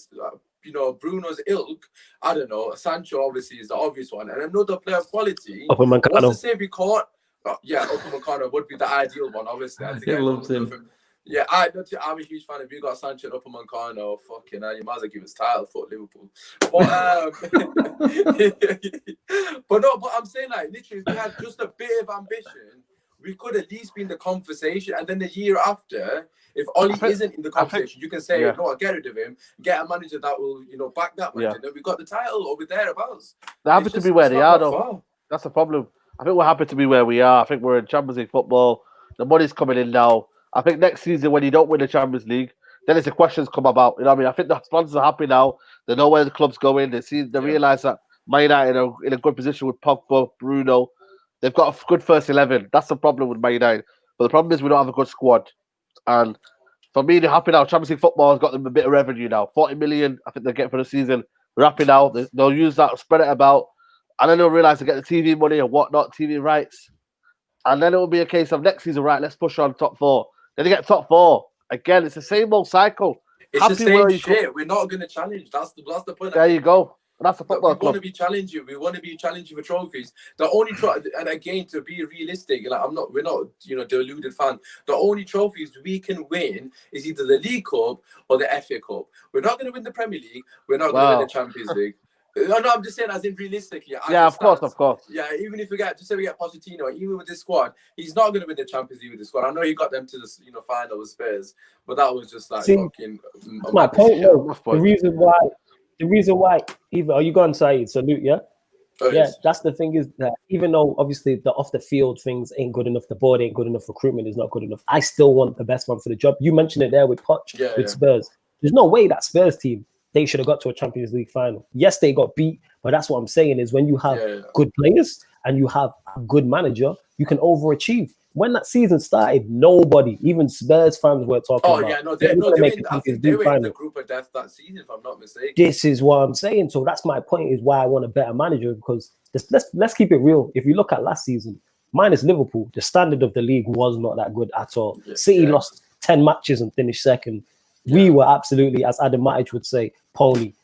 you know, Bruno's ilk, I don't know, Sancho obviously is the obvious one, and another player of quality. What's to say we can't? Upamecano would be the ideal one, obviously. I think I loved him. Yeah, I'm a huge fan. If you got Sancho and Upamecano, fucking hell, you might as well give us title for Liverpool. But but I'm saying, like, literally, if we had just a bit of ambition, we could at least be in the conversation. And then the year after, if Ollie isn't in the conversation, you can say, no, get rid of him, get a manager that will, you know, back that manager. Then we got the title over thereabouts. They're happy to be where they are, though. That's the problem. I think we're happy to be where we are. I think we're in Champions League football. The money's coming in now. I think next season, when you don't win the Champions League, then the questions come about. You know what I mean? I think the sponsors are happy now. They know where the club's going. They realise that Man United are in a good position with Pogba, Bruno. They've got a good first 11. That's the problem with Man United. But the problem is we don't have a good squad. And for me, they're happy now. Champions League football has got them a bit of revenue now. 40 million, I think they're getting for the season. They're happy now. They'll use that, spread it about. And then they'll realise they get the TV money and whatnot, TV rights. And then it will be a case of next season, right, let's push on top 4. Then they get top 4. Again, it's the same old cycle. It's the same shit. We're not going to challenge. That's the point. There you go. That's the football club. We want to be challenging. We want to be challenging for trophies. The only and again, to be realistic, like we're not, you know, deluded fan. The only trophies we can win is either the League Cup or the FA Cup. We're not going to win the Premier League. We're not going to win the Champions League. No, I'm just saying, as in realistically. Of course. Yeah, even if we get Pochettino, even with this squad, he's not going to win the Champions League with this squad. I know he got them to the final with Spurs, but that was just like fucking. My point, though. The reason why, even are you going, Saeed? Salute, yeah. That's the thing, is that even though obviously the off the field things ain't good enough, the board ain't good enough, recruitment is not good enough, I still want the best one for the job. You mentioned it there with Poch, with Spurs. There's no way that Spurs team, they should have got to a Champions League final. Yes, they got beat, but that's what I'm saying is when you have good players and you have a good manager, you can overachieve. When that season started, nobody, even Spurs fans, were talking about. They were in the group of death that season, if I'm not mistaken. This is what I'm saying. So that's my point, is why I want a better manager, because let's keep it real. If you look at last season, minus Liverpool, the standard of the league was not that good at all. City lost 10 matches and finished second. We were absolutely, as Adam Matic would say, pony.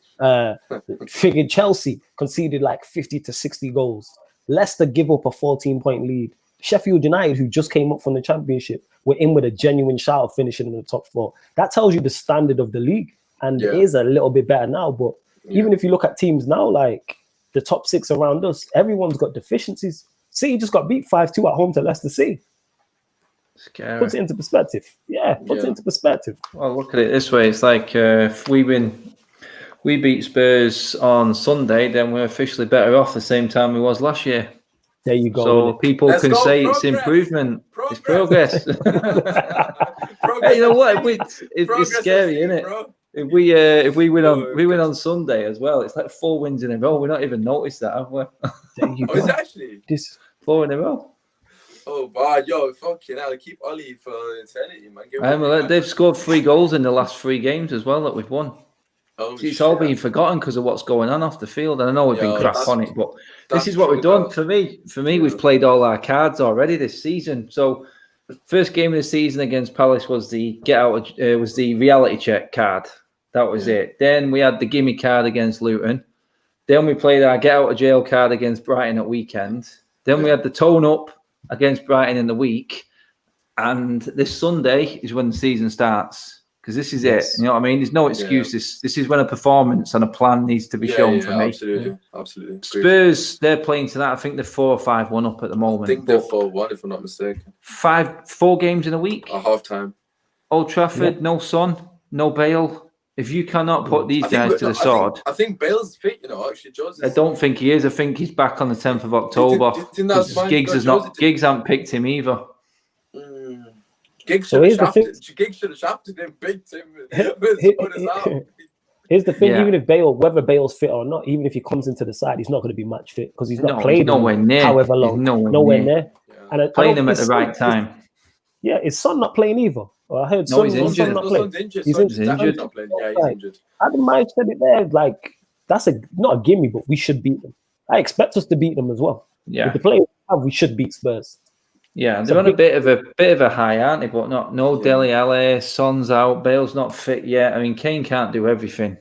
Figured Chelsea conceded like 50 to 60 goals. Leicester give up a 14-point lead. Sheffield United, who just came up from the Championship, were in with a genuine shout of finishing in the top 4. That tells you the standard of the league. And it is a little bit better now. But even if you look at teams now, like the top 6 around us, everyone's got deficiencies. City just got beat 5-2 at home to Leicester City. Scary. Puts it into perspective. Puts it into perspective. Well, look at it this way. It's like if we beat Spurs on Sunday, then we're officially better off the same time we was last year. There you go. So people can say it's improvement. It's progress. Hey, you know what? It's scary, isn't it? Bro. If we win on Sunday as well, it's like 4 wins in a row. We're not even noticed that, have we? There you go. Is it actually? 4 in a row. Oh, wow, yo, fucking hell, keep Ollie for eternity, man. They've scored 3 goals in the last 3 games as well that we've won. Oh, it's all been forgotten because of what's going on off the field. And I know we've been crap on it, but this is what we've done. For me, we've played all our cards already this season. So, first game of the season against Palace was the reality check card. That was it. Then we had the gimme card against Luton. Then we played our get out of jail card against Brighton at weekend. Then we had the tone up against Brighton in the week. And this Sunday is when the season starts. Because this is it. You know what I mean? There's no excuse. This is when a performance and a plan needs to be shown for me. Absolutely. Spurs, they're playing tonight. I think they're 4 or 5-1 up at the moment. I think they're 4-1, if I'm not mistaken. 4 games in a week. At half time. Old Trafford, no Son, no Bale. If you cannot put these guys to the sword. I think Bale's fit, actually. I don't think he is. I think he's back on the 10th of October. Giggs haven't picked him either. Giggs should have shafted him, picked him. Here's the thing: even if whether Bale's fit or not, even if he comes into the side, he's not going to be match fit because he's not played nowhere near. However long, nowhere near. Yeah. And playing him at the right time. Is Son not playing either? Well, I heard he's injured. Son's injured. He's injured. Not playing. Yeah, he's injured. Adam Miles said it there. Like that's not a gimme, but we should beat them. I expect us to beat them as well. Yeah, with the players we have, we should beat Spurs. Yeah, they're on a bit of a high, aren't they? But no Dele Alli, Son's out, Bale's not fit yet. I mean, Kane can't do everything.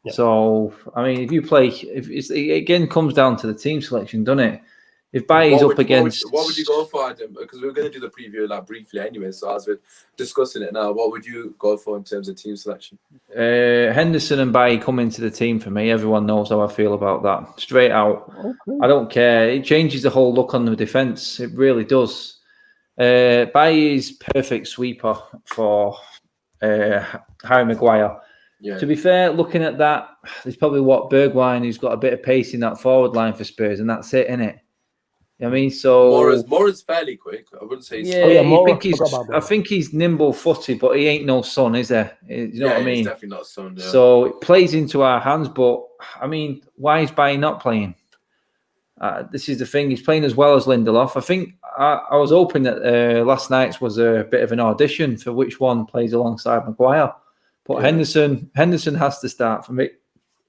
Yeah. So, I mean, if you play, it again comes down to the team selection, doesn't it? If Bailly's up against, what would you go for, Adam? Because we're going to do the preview briefly anyway. So as we're discussing it now, what would you go for in terms of team selection? Henderson and Bailly come into the team for me. Everyone knows how I feel about that. Straight out, okay. I don't care. It changes the whole look on the defence. It really does. Bailly's perfect sweeper for Harry Maguire. Yeah. To be fair, looking at that, there's probably Bergwijn who's got a bit of pace in that forward line for Spurs, and that's it, innit? I mean, so Mora's fairly quick. I wouldn't say. I think he's nimble-footed, but he ain't no Son, is there? You know what I mean? He's definitely not Son. Yeah. So it plays into our hands, but I mean, why is Bailly not playing? This is the thing. He's playing as well as Lindelof. I think I was hoping that last night's was a bit of an audition for which one plays alongside Maguire. But Henderson has to start for me.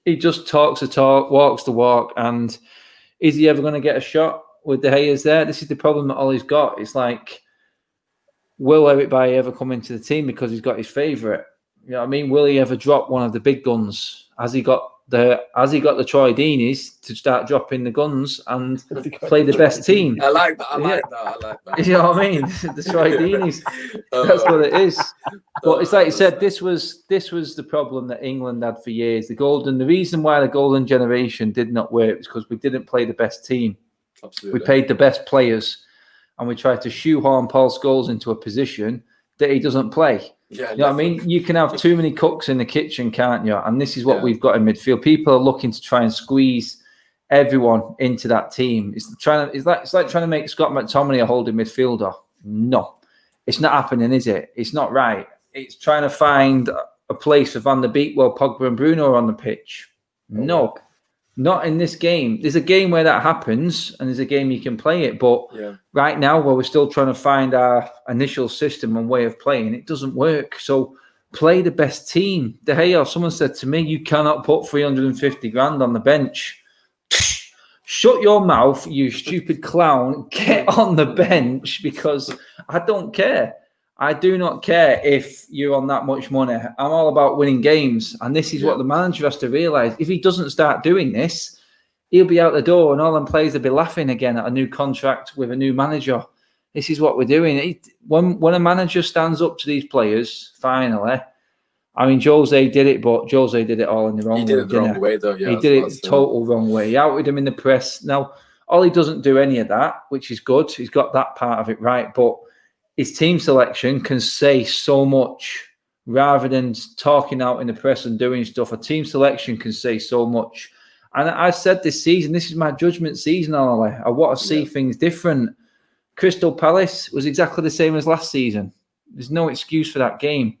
He just talks the talk, walks the walk, and is he ever going to get a shot? With De Gea's there, this is the problem that Ollie's got. It's like, will Eric Bailly ever come into the team because he's got his favourite? You know what I mean? Will he ever drop one of the big guns? Has he got the Troy Deeney's to start dropping the guns and play the best team? I like that. You know what I mean? The Troy Deeney's. That's what it is. But it's like you said, this was the problem that England had for years. The reason why the golden generation did not work is because we didn't play the best team. Absolutely. We paid the best players and we tried to shoehorn Paul Scholes into a position that he doesn't play. Yeah, you know what I mean? You can have too many cooks in the kitchen, can't you? And this is what we've got in midfield. People are looking to try and squeeze everyone into that team. It's like trying to make Scott McTominay a holding midfielder. No, it's not happening, is it? It's not right. It's trying to find a place for Van der Beek while Pogba and Bruno are on the pitch. No. Not in this game. There's a game where that happens, and there's a game you can play it. But right now, where we're still trying to find our initial system and way of playing, it doesn't work. So play the best team. De Gea, someone said to me, you cannot put 350 grand on the bench. Shut your mouth, you stupid clown. Get on the bench because I don't care. I do not care if you're on that much money. I'm all about winning games. And this is what the manager has to realise. If he doesn't start doing this, he'll be out the door and all them players will be laughing again at a new contract with a new manager. This is what we're doing. When a manager stands up to these players, finally, I mean, Jose did it, but Jose did it all in the wrong way. He did it the wrong way, though. Yeah, he did it total wrong way. He outed him in the press. Now, Ollie doesn't do any of that, which is good. He's got that part of it right. But his team selection can say so much rather than talking out in the press and doing stuff. A team selection can say so much. And I said this season, this is my judgment season, Ollie. I want to see things different. Crystal Palace was exactly the same as last season. There's no excuse for that game.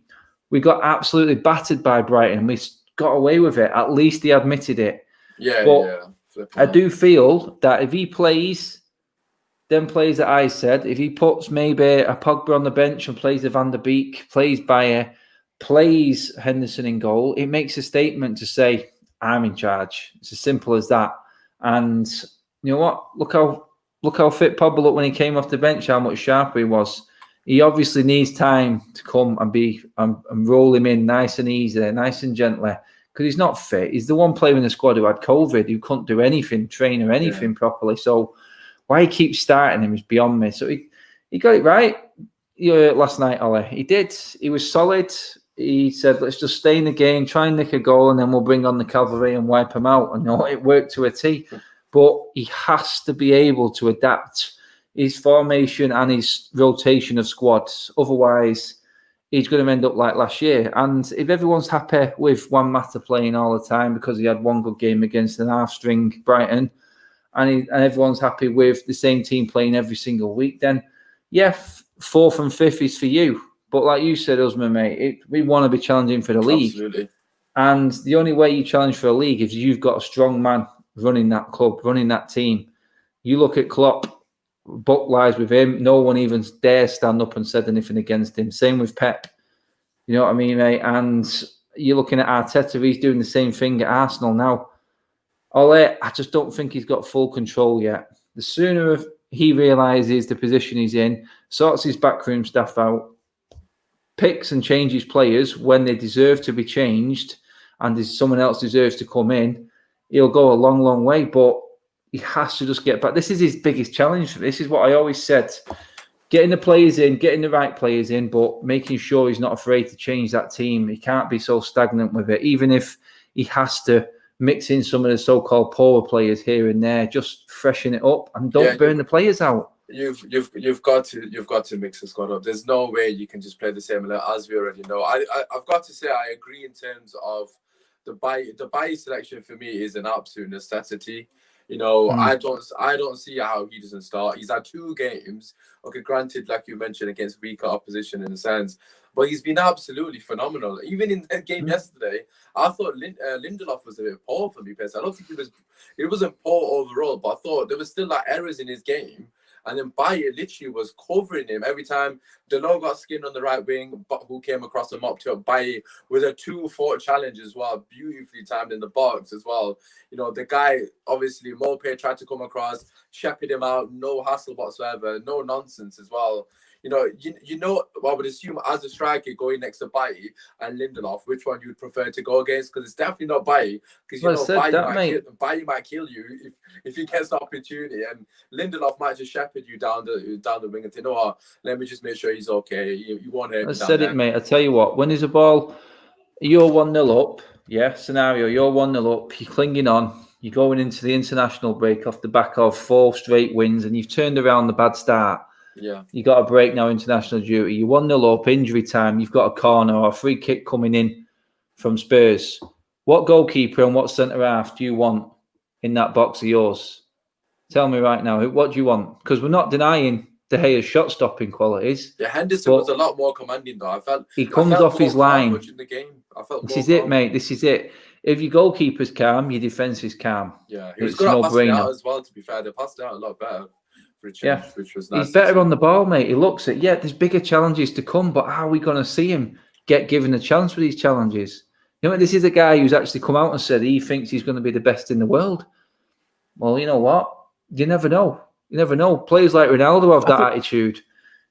We got absolutely battered by Brighton. We got away with it. At least he admitted it. Yeah, but I do feel that if he plays them plays that I said, if he puts maybe a Pogba on the bench and plays a Van der Beek, plays Bayer, plays Henderson in goal, it makes a statement to say, I'm in charge. It's as simple as that. And you know what? Look how fit Pogba looked when he came off the bench, how much sharper he was. He obviously needs time to come and roll him in nice and easy, nice and gently, because he's not fit. He's the one player in the squad who had COVID, who couldn't do anything, train or anything properly. So why he keeps starting him is beyond me. So he got it right last night, Ollie. He did. He was solid. He said, let's just stay in the game, try and nick a goal, and then we'll bring on the cavalry and wipe them out. And it worked to a T. But he has to be able to adapt his formation and his rotation of squads. Otherwise, he's going to end up like last year. And if everyone's happy with Juan Mata playing all the time because he had one good game against an half-string Brighton, and everyone's happy with the same team playing every single week, then, yeah, 4th and 5th is for you. But like you said, Usmaan, mate, we want to be challenging for the league. Absolutely. And the only way you challenge for a league is you've got a strong man running that club, running that team. You look at Klopp, buck lies with him. No one even dares stand up and said anything against him. Same with Pep. You know what I mean, mate? And you're looking at Arteta, he's doing the same thing at Arsenal now. Ole, I just don't think he's got full control yet. The sooner he realises the position he's in, sorts his backroom staff out, picks and changes players when they deserve to be changed, and someone else deserves to come in, he'll go a long, long way. But he has to just get back. This is his biggest challenge. This is what I always said. Getting the players in, getting the right players in, but making sure he's not afraid to change that team. He can't be so stagnant with it, even if he has to mix in some of the so-called poorer players here and there, just freshen it up and don't burn the players out. You've got to mix the squad up. There's no way you can just play the same as we already know. I've got to say I agree in terms of the Bayer selection. For me is an absolute necessity. You know, I don't see how he doesn't start. He's had 2 games. Okay, granted, like you mentioned, against weaker opposition in a sense, but he's been absolutely phenomenal. Even in that game yesterday, I thought Lindelof was a bit poor for me, personally. I don't think it wasn't poor overall, but I thought there was still like errors in his game. And then Bayer literally was covering him every time Delo got skinned on the right wing, but who came across and mopped up Bayer with a 2-4 challenge as well, beautifully timed in the box as well. You know, the guy, obviously, Mope tried to come across, shepherd him out, no hassle whatsoever, no nonsense as well. You know, I would assume as a striker going next to Bayer and Lindelof, which one you'd prefer to go against? Because it's definitely not Bayer, because Bayer might kill you if he gets the opportunity, and Lindelof might just shepherd you down the wing and think, oh, let me just make sure he's okay. You won't hurt him. I said it, mate. I tell you what, when there's a ball, you're 1-0 up. Yeah, scenario, you're 1-0 up. You're clinging on. You're going into the international break off the back of 4 straight wins, and you've turned around the bad start. Yeah, you got a break now, international duty. You're 1-0 up, injury time. You've got a corner or a free kick coming in from Spurs. What goalkeeper and what centre half do you want in that box of yours? Tell me right now. What do you want? Because we're not denying De Gea's shot stopping qualities. Yeah, Henderson was a lot more commanding though. I felt he comes off his line. In the game. This is it, mate. This is it. If your goalkeeper's calm, your defence is calm. Yeah, he was good at passing out as well. To be fair, they passed out a lot better. Which was nice. He's better on the ball, mate. He looks it. Yeah, there's bigger challenges to come, but how are we going to see him get given a chance for these challenges? You know, this is a guy who's actually come out and said he thinks he's going to be the best in the world. Well, you know what? You never know. You never know. Players like Ronaldo have that attitude.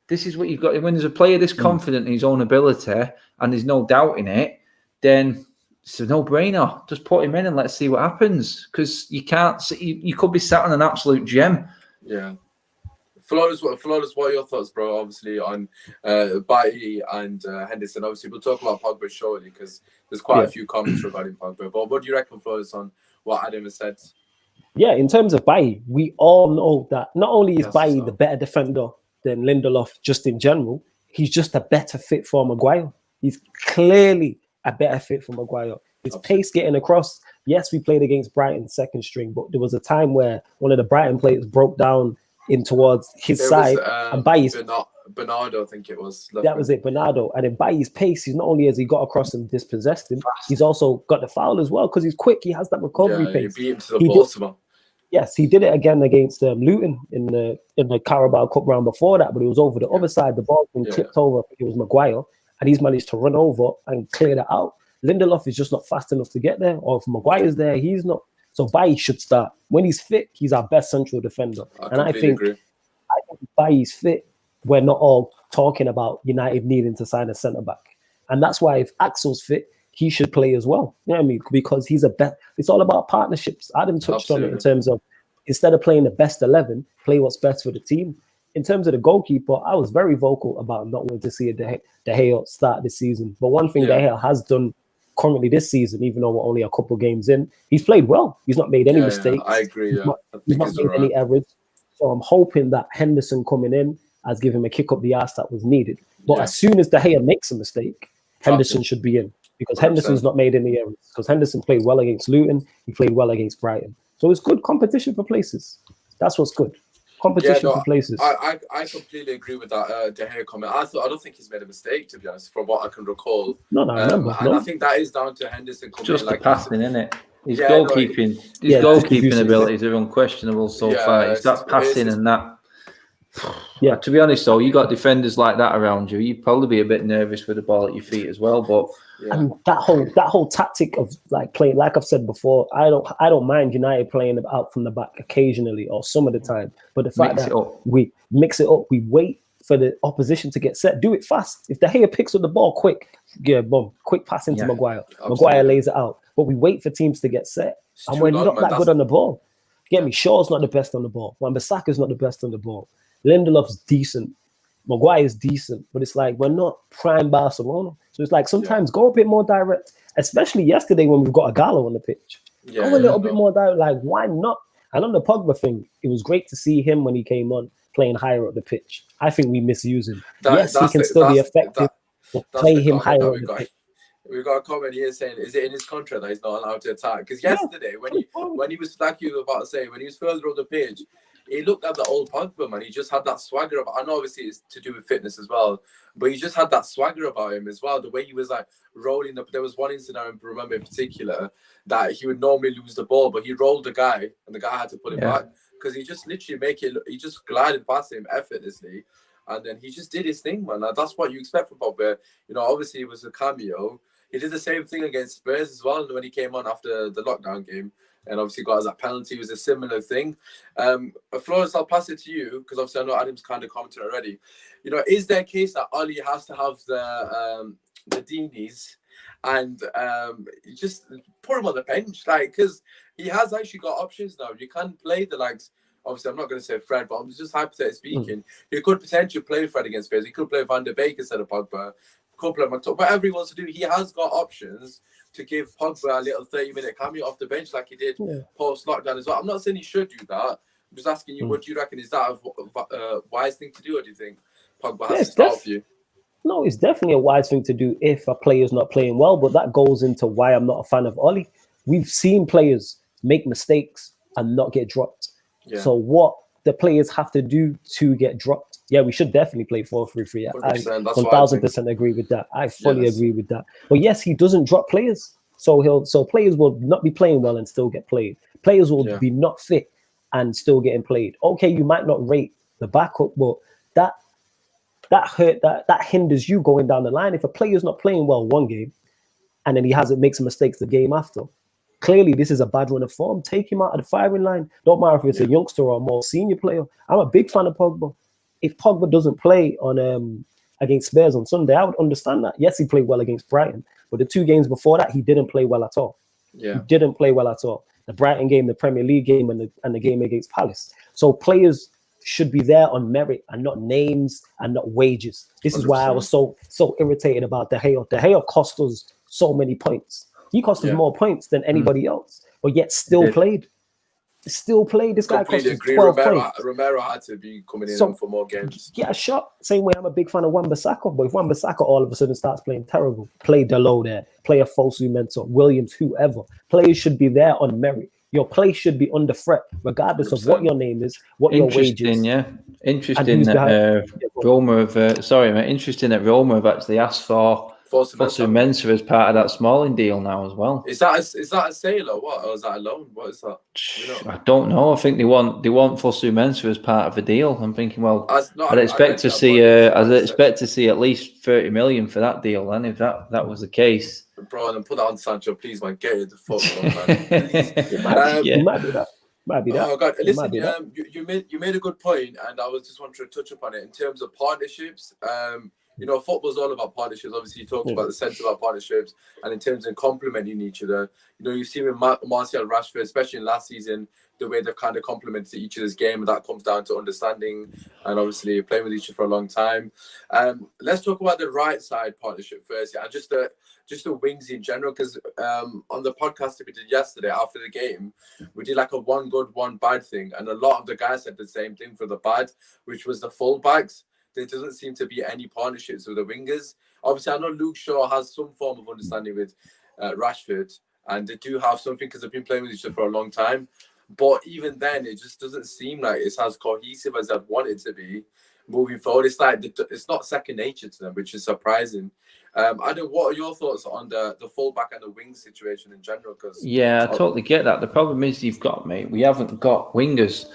This is what you've got. When there's a player this confident in his own ability and there's no doubt in it, then it's a no-brainer. Just put him in and let's see what happens. Because you can't. You could be sat on an absolute gem. Yeah. Flawless, what are your thoughts, bro? Obviously on Bailly and Henderson. Obviously, we'll talk about Pogba shortly because there's quite a few comments regarding Pogba. But what do you reckon, Flawless, on what Adam has said? Yeah, in terms of Bailly, we all know that not only is Bailly the better defender than Lindelof just in general, he's just a better fit for Maguire. He's clearly a better fit for Maguire. His pace getting across. Yes, we played against Brighton second string, but there was a time where one of the Brighton players broke down in towards his side and Bailly. Bernardo, I think it was. That was it, Bernardo. And then by his pace, he's not only has he got across and dispossessed him, he's also got the foul as well because he's quick. He has that recovery pace. He beat him to the ball as well. Yes, he did it again against Luton in the Carabao Cup round before that, but it was over the other side. The ball been tipped over. I think it was Maguire, and he's managed to run over and clear that out. Lindelof is just not fast enough to get there, or if Maguire's there, he's not. So Bailly should start. When he's fit, he's our best central defender. I think Bailly's fit, we're not all talking about United needing to sign a centre-back. And that's why if Axel's fit, he should play as well. You know what I mean? Because he's it's all about partnerships. Adam touched on it in terms of instead of playing the best 11, play what's best for the team. In terms of the goalkeeper, I was very vocal about not wanting to see De Gea start this season. But one thing De Gea has done currently this season, even though we're only a couple games in, he's played well. He's not made any mistakes. I agree. He's not made any errors. So I'm hoping that Henderson coming in has given him a kick up the arse that was needed. But as soon as De Gea makes a mistake, Henderson should be in because 100%. Henderson's not made any errors. Because Henderson played well against Luton, he played well against Brighton. So it's good competition for places. That's what's good. Competition for places. I completely agree with that De Gea comment. I don't think he's made a mistake, to be honest, from what I can recall. No, I remember. And I think that is down to Henderson coming just in. Like passing, isn't it? His goalkeeping abilities are unquestionable so far. It's that passing and that. Yeah, to be honest though, you got defenders like that around you, you'd probably be a bit nervous with the ball at your feet as well. But and that whole tactic of like playing, like I've said before, I don't mind United playing out from the back occasionally or some of the time. But the fact that we mix it up, we wait for the opposition to get set, do it fast. If De Gea picks up the ball quick, boom, quick pass into Maguire. Absolutely. Maguire lays it out. But we wait for teams to get set. And we're not that good on the ball. Get me, Shaw's not the best on the ball. Wan-Bissaka's not the best on the ball. Lindelof's decent. Maguire's decent. But it's like we're not prime Barcelona. So it's like sometimes go a bit more direct, especially yesterday when we've got a Gallo on the pitch. Go a little bit more direct. Like, why not? And on the Pogba thing, it was great to see him when he came on playing higher up the pitch. I think we misuse him. Yes, he can still be effective, but play him higher up the pitch. We've got a comment here saying, is it in his contract that he's not allowed to attack? Because yesterday, when he was, like you were about to say, when he was further up the pitch, he looked at the old Pogba, man. He just had that swagger about. I know obviously it's to do with fitness as well, but he just had that swagger about him as well. The way he was like rolling up. There was one incident I remember in particular that he would normally lose the ball, but he rolled the guy, and the guy had to pull it back because he just literally he just glided past him effortlessly, and then he just did his thing, man. Like, that's what you expect from Pogba. You know, obviously it was a cameo. He did the same thing against Spurs as well when he came on after the lockdown game. And obviously got as that penalty. It was a similar thing. Florence, I'll pass it to you because obviously I know Adam's kind of commented already. You know, is there a case that Oli has to have the Dini's and you just put him on the bench, like, because he has actually got options now. You can play the likes. Obviously, I'm not going to say Fred, but I'm just hypothetically speaking. You could potentially play Fred against Spurs. He could play Van der Beek instead of Pogba. Whatever he wants to do, he has got options to give Pogba a little 30-minute cameo off the bench like he did post-lockdown as well. I'm not saying he should do that. I'm just asking you, what do you reckon? Is that a wise thing to do, or do you think Pogba has to start for you? No, it's definitely a wise thing to do if a player's not playing well, but that goes into why I'm not a fan of Oli. We've seen players make mistakes and not get dropped. Yeah. So what the players have to do to get dropped, we should definitely play 4-3-3. I 1,000% agree with that. I fully agree with that. But yes, he doesn't drop players. So players will not be playing well and still get played. Players will be not fit and still getting played. Okay, you might not rate the backup, but that hinders you going down the line. If a player's not playing well one game and then he makes mistakes the game after, clearly this is a bad run of form. Take him out of the firing line. Don't matter if it's a youngster or a more senior player. I'm a big fan of Pogba. If Pogba doesn't play on against Spurs on Sunday, I would understand that. Yes, he played well against Brighton, but the 2 games before that, he didn't play well at all. He didn't play well at all. The Brighton game, the Premier League game, and the game against Palace. So players should be there on merit and not names and not wages. This is 100%. Why I was so irritated about De Gea. De Gea cost us so many points. He cost us more points than anybody else, but yet still played. Still played. This guy cost us 12 points. Romero had to be coming in for more games. Get a shot. Same way I'm a big fan of Wan-Bissaka, but if Wan-Bissaka all of a sudden starts playing terrible, play Dalot there, play a Fosu Mensah, Williams, whoever. Players should be there on merit. your place should be under threat, regardless of what your name is, what your wage is. Interesting that Roma have actually asked for Fosu Mensah as part of that Smalling deal now as well. Is that a sale or what? Or is that a loan? What is that? I don't know. I think they want Fosu Mensah as part of a deal. I'm thinking, well, I'd expect to see at least 30 million for that deal. Then, if that was the case, bro, and put that on Sancho, please, man, get it the fuck on, man. It might be that. Might be that. Oh God! Listen, you made a good point, and I was just wanting to touch upon it in terms of partnerships. You know, football's all about partnerships. Obviously, you talked about the sense about partnerships, and in terms of complementing each other. You know, you see with Martial, Rashford, especially in last season, the way they've kind of complemented each other's game, and that comes down to understanding and obviously playing with each other for a long time. Let's talk about the right side partnership first, and just the wings in general, because on the podcast that we did yesterday after the game, we did like a one good, one bad thing, and a lot of the guys said the same thing for the bad, which was the fullbacks. There doesn't seem to be any partnerships with the wingers. Obviously, I know Luke Shaw has some form of understanding with Rashford, and they do have something because they've been playing with each other for a long time. But even then, it just doesn't seem like it's as cohesive as I'd want it to be moving forward. It's like it's not second nature to them, which is surprising. I don't know, what are your thoughts on the fullback and the wing situation in general? Because I totally get that. The problem is we haven't got wingers.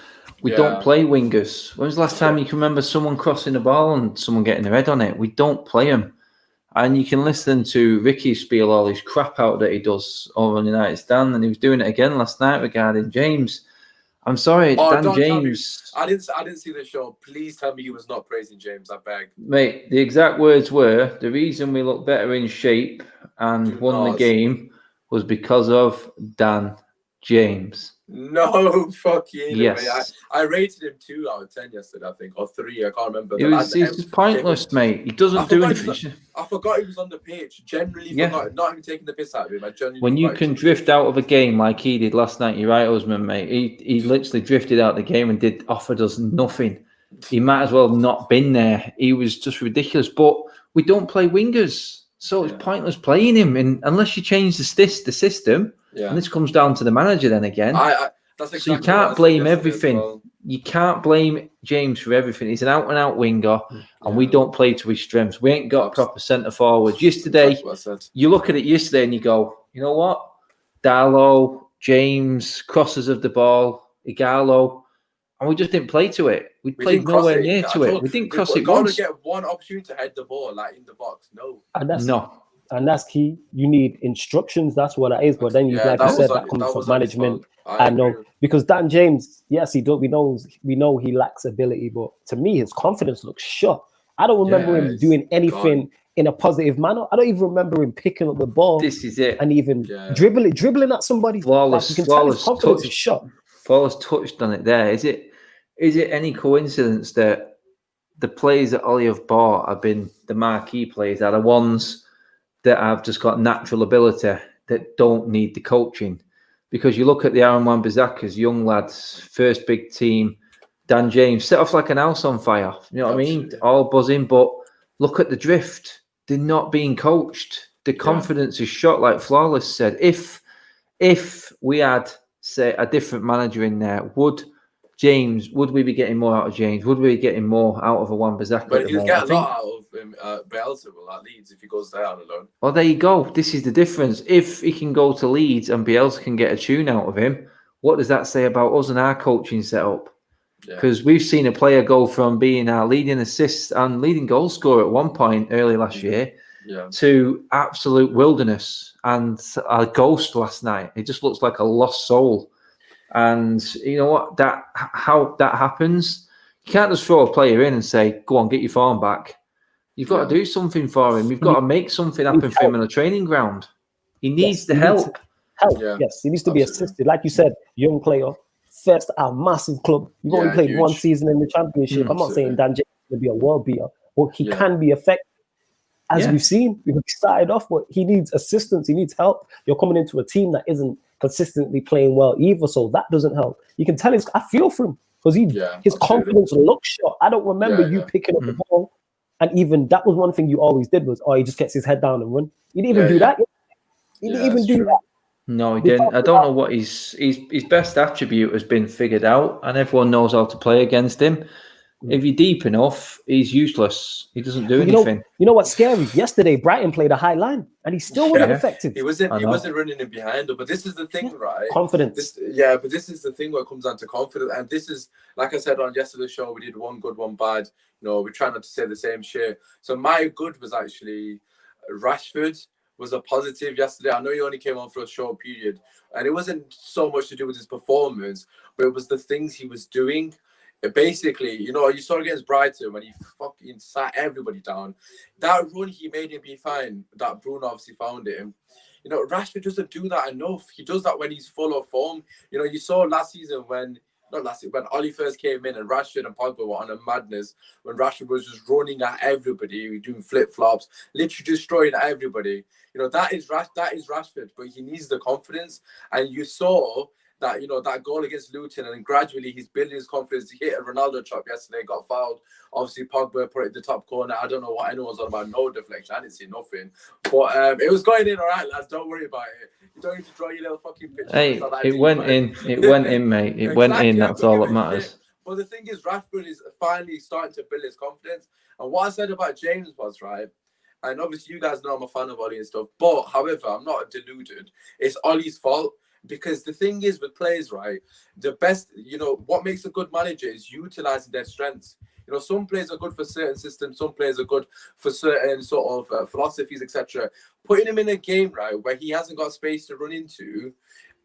We don't play wingers. When was the last time you can remember someone crossing the ball and someone getting their head on it? We don't play them. And you can listen to Ricky spiel all his crap out that he does over on United Stand, and he was doing it again last night regarding James. I'm sorry, Dan James. I didn't see the show. Please tell me he was not praising James. I beg. Mate, the exact words were, the reason we look better in shape and won the game was because of Dan James. No fucking yes. I rated him 2 out of 10 yesterday, I think, or 3. I can't remember. It's pointless, mate. He doesn't do anything. I forgot he was on the pitch. Generally forgot. Not even taking the piss out of him. When you can drift out of a game like he did last night, you're right, Usmaan, mate. He literally drifted out of the game and offered us nothing. He might as well have not been there. He was just ridiculous. But we don't play wingers, so it's pointless playing him. And unless you change the system. Yeah. And this comes down to the manager then again. That's exactly so you can't blame everything. Well. You can't blame James for everything. He's an out-and-out winger, and we don't play to his strengths. We ain't got proper centre forwards. Yesterday, you look at it yesterday and you go, you know what? Darlow, James, crosses of the ball, Igalo, and we just didn't play to it. We played nowhere near to it. We didn't cross it once. We got to get one opportunity to head the ball like in the box. And that's key. You need instructions. That's what it is. But then, like you said, that comes from management. I know because Dan James, yes, he does. We know he lacks ability, but to me, his confidence looks shot. I don't remember him doing anything in a positive manner. I don't even remember him picking up the ball. This is it, and even dribbling at somebody. Flawless, you can tell his confidence is shot. Flawless touched on it there. Is it any coincidence that the players that Ollie have bought have been the marquee players? Are the ones that have just got natural ability that don't need the coaching? Because you look at the Aaron Wan-Bissaka's young lads, first big team, Dan James, set off like an house on fire. You know what I mean? All buzzing, but look at the drift. They're not being coached. The confidence is shot, like Flawless said. If we had, say, a different manager in there, would we be getting more out of James? Would we be getting more out of a Wan-Bissaka? But he'll get a lot out of Bielsa at Leeds if he goes there on alone. Well, there you go. This is the difference. If he can go to Leeds and Bielsa can get a tune out of him, what does that say about us and our coaching setup? Because we've seen a player go from being our leading assist and leading goal scorer at one point early last year to absolute wilderness and a ghost last night. It just looks like a lost soul. And you know what? How that happens, you can't just throw a player in and say, go on, get your form back. You've got to do something for him. You've got to make something happen for him on the training ground. He needs the help. Yes, he needs to be assisted. Like you said, young player, first at a massive club. You've only played one season in the championship. I'm not saying Dan James will be a world beater, but he can be effective. As we've seen, we started off, but he needs assistance. He needs help. You're coming into a team that isn't consistently playing well either, so that doesn't help. You can tell I feel for him because his confidence looks shot. I don't remember you picking up the ball, and even that was one thing you always did was, he just gets his head down and run. He didn't even do that. He didn't even do that. No, he didn't. I don't know what his best attribute has been figured out, and everyone knows how to play against him. If you're deep enough, he's useless. He doesn't do anything. You know what's scary? Yesterday, Brighton played a high line, and he still wasn't effective. He wasn't running in behind him. But this is the thing, right? Confidence. But this is the thing where it comes down to confidence. And this is, like I said on yesterday's show, we did one good, one bad. We try not to say the same shit. So my good was actually Rashford was a positive yesterday. I know he only came on for a short period, and it wasn't so much to do with his performance, but it was the things he was doing. Basically, you saw against Brighton when he fucking sat everybody down. That run he made him be fine. That Bruno obviously found him. Rashford doesn't do that enough. He does that when he's full of form. You saw last season when Oli first came in and Rashford and Pogba were on a madness, when Rashford was just running at everybody, doing flip-flops, literally destroying everybody. That is Rashford, but he needs the confidence. And you saw that, that goal against Luton, and gradually he's building his confidence. He hit a Ronaldo chop yesterday, got fouled. Obviously, Pogba put it in the top corner. I don't know what anyone's on about. No deflection. I didn't see nothing. But it was going in all right, lads. Don't worry about it. You don't need to draw your little fucking picture. Hey, it went in. It went in, mate. It went in. That's all that matters. But the thing is, Rashford is finally starting to build his confidence. And what I said about James was, right, and obviously you guys know I'm a fan of Oli and stuff, but however, I'm not deluded. It's Oli's fault. Because the thing is with players, right, the best, what makes a good manager is utilizing their strengths. Some players are good for certain systems, some players are good for certain sort of philosophies, etc. Putting him in a game, right, where he hasn't got space to run into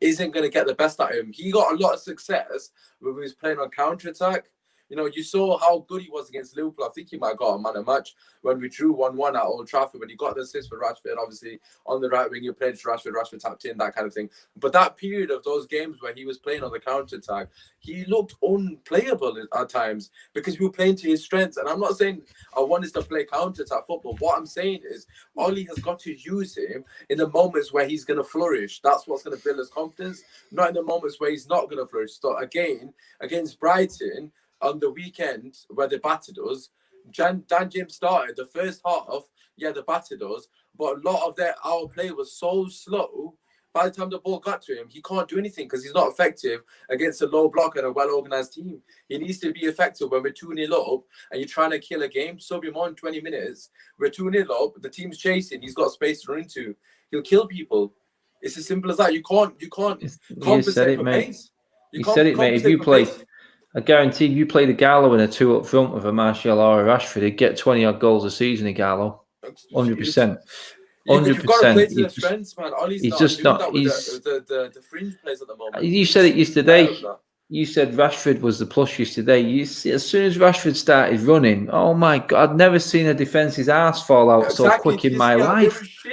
isn't going to get the best out of him. He got a lot of success when he was playing on counter-attack. You saw how good he was against Liverpool. I think he might have got a man of match when we drew 1-1 at Old Trafford, when he got the assist for Rashford. Obviously, on the right wing, you played to Rashford tapped in, that kind of thing. But that period of those games where he was playing on the counter-attack, he looked unplayable at times because we were playing to his strengths. And I'm not saying I want us to play counter-attack football. What I'm saying is Oli has got to use him in the moments where he's going to flourish. That's what's going to build his confidence, not in the moments where he's not going to flourish. So again, against Brighton, on the weekend where they battered us, Dan James started the first half. Yeah, they battered us, but a lot of our play was so slow. By the time the ball got to him, he can't do anything because he's not effective against a low block and a well-organized team. He needs to be effective when we're 2-0 up and you're trying to kill a game. Sub him on 20 minutes. We're 2-0 up. The team's chasing. He's got space to run into. He'll kill people. It's as simple as that. You can't compensate for pace. You said it, mate. If you play, I guarantee you play the Gallo in a 2 up front with a Martial or a Rashford, he'd get 20 odd goals a season, Gallo. 100%. 100%. You've got to play to the strengths, man. He's just not. He's the fringe players at the moment. You said it yesterday. You said Rashford was the plus yesterday. You see, as soon as Rashford started running, oh my God, I'd never seen a defence's arse fall out so quick in my life. They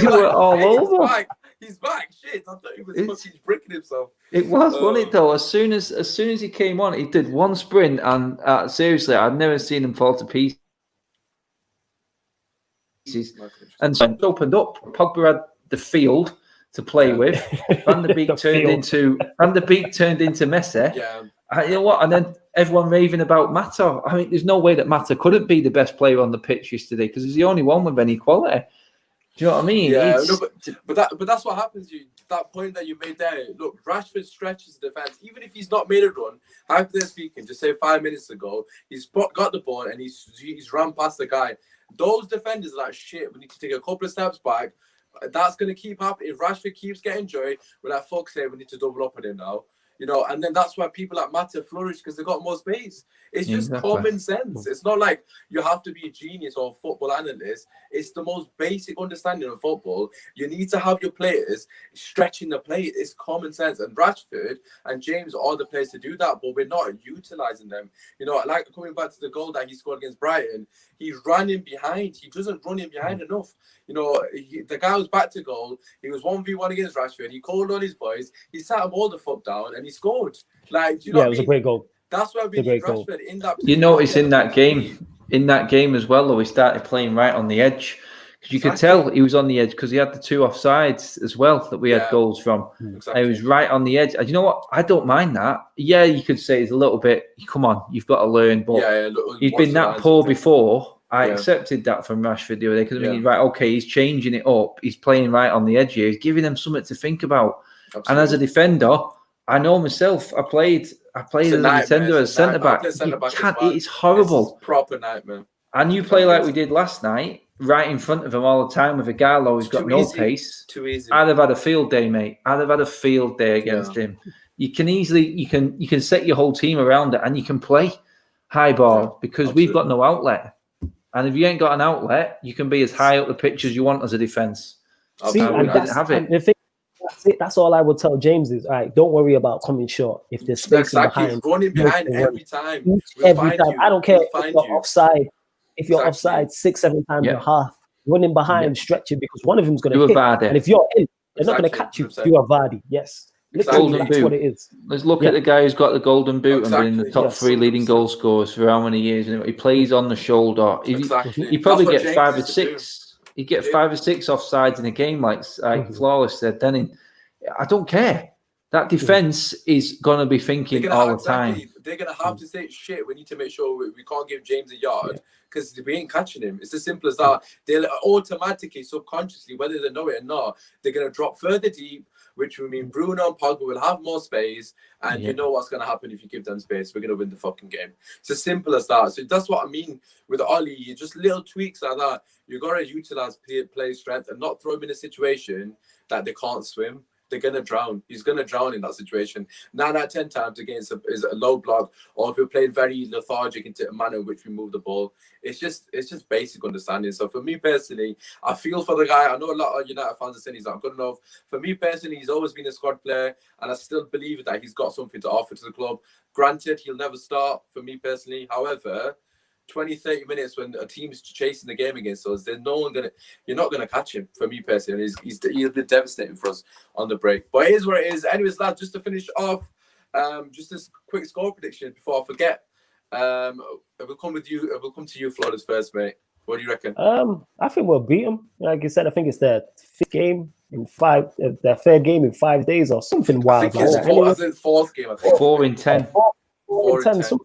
were all over. He's back. Shit, I thought he was fucking bricking himself. It was, wasn't it though? As soon as he came on, he did one sprint, and seriously, I'd never seen him fall to pieces. And so it opened up. Pogba had the field to play with. Van der Beek turned into Messi. Yeah. You know what? And then everyone raving about Mata. I mean, there's no way that Mata couldn't be the best player on the pitch yesterday because he's the only one with any quality. Do you know what I mean? Yeah, but that's what happens. That point that you made there. Look, Rashford stretches the defense. Even if he's not made a run, hypothetically speaking, just say 5 minutes ago, he's got the ball and he's run past the guy. Those defenders are like, shit, we need to take a couple of steps back. That's going to keep happening. If Rashford keeps getting joy, we're like, fuck's sake, we need to double up on him now. And then that's why people like Mata flourish because they got more space. It's just common sense. It's not like you have to be a genius or a football analyst. It's the most basic understanding of football. You need to have your players stretching the play. It's common sense. And Rashford and James are the players to do that, but we're not utilizing them. Like coming back to the goal that he scored against Brighton, he ran in behind. He doesn't run in behind enough. The guy was back to goal. He was 1v1 against Rashford. He called on his boys. He sat them all the fuck down and he scored. Like, it was a great goal. That's why we need Rashford in that. You notice in that game as well, though, he started playing right on the edge. Because you could tell he was on the edge because he had the 2 offsides as well that we had goals from. Exactly. He was right on the edge. And you know what? I don't mind that. Yeah, you could say it's a little bit, come on, you've got to learn. But he's been that poor before. I accepted that from Rashford the other day because I'm thinking, right, okay, he's changing it up. He's playing right on the edge here. He's giving them something to think about. Absolutely. And as a defender, I know myself. I played as a defender, as centre back. It's horrible. It's proper nightmare. And you play like we did last night, right in front of him all the time with a Gallo who's got no pace. Too easy. I'd have had a field day, mate. I'd have had a field day against him. You can easily you can set your whole team around it, and you can play high ball because we've got no outlet. And if you ain't got an outlet, you can be as high up the pitch as you want as a defence. See, and the thing, that's all I would tell James is, all right, don't worry about coming short. If there's space behind, running behind every time. Every time. I don't care if you're offside. If you're offside 6-7 times and a half, running behind, stretching because one of them's going to hit. And if you're in, they're not going to catch you. You are Vardy. Yes. Golden that's boot. What it is. Let's look at the guy who's got the golden boot and been in the top 3 leading goal scorers for how many years? And he plays on the shoulder. He probably get 5 or 6. He'd get 5 or 6 offsides in a game, like Flawless said. Then I don't care. That defense is going to be thinking all the time. They're going to have to say, shit, we need to make sure we can't give James a yard because we ain't catching him. It's as simple as that. They'll automatically, subconsciously, whether they know it or not, they're going to drop further deep, which will mean Bruno and Pogba will have more space. And you know what's going to happen if you give them space. We're going to win the fucking game. It's as simple as that. So that's what I mean with Ollie. You just little tweaks like that. You got to utilize play strength and not throw him in a situation that they can't swim. They're going to drown. He's going to drown in that situation. 9 out of 10 times against a low block, or if we're playing very lethargic into a manner in which we move the ball. It's just basic understanding. So for me personally, I feel for the guy. I know a lot of United fans are saying he's not good enough. For me personally, he's always been a squad player, and I still believe that he's got something to offer to the club. Granted, he'll never start for me personally. However, 20-30 minutes when a team's chasing the game against us, you're not gonna catch him. For me personally, he'll be devastating for us on the break. But it is what it is. Anyways, lads, just to finish off, just this quick score prediction before I forget. We'll come to you, Flawless, first, mate. What do you reckon? I think we'll beat them. Like you said, I think it's their 5th game in 5. Their 3rd game in 5 days or something wild. I think it's 4th game. I think 4 in 10. 4 in 10.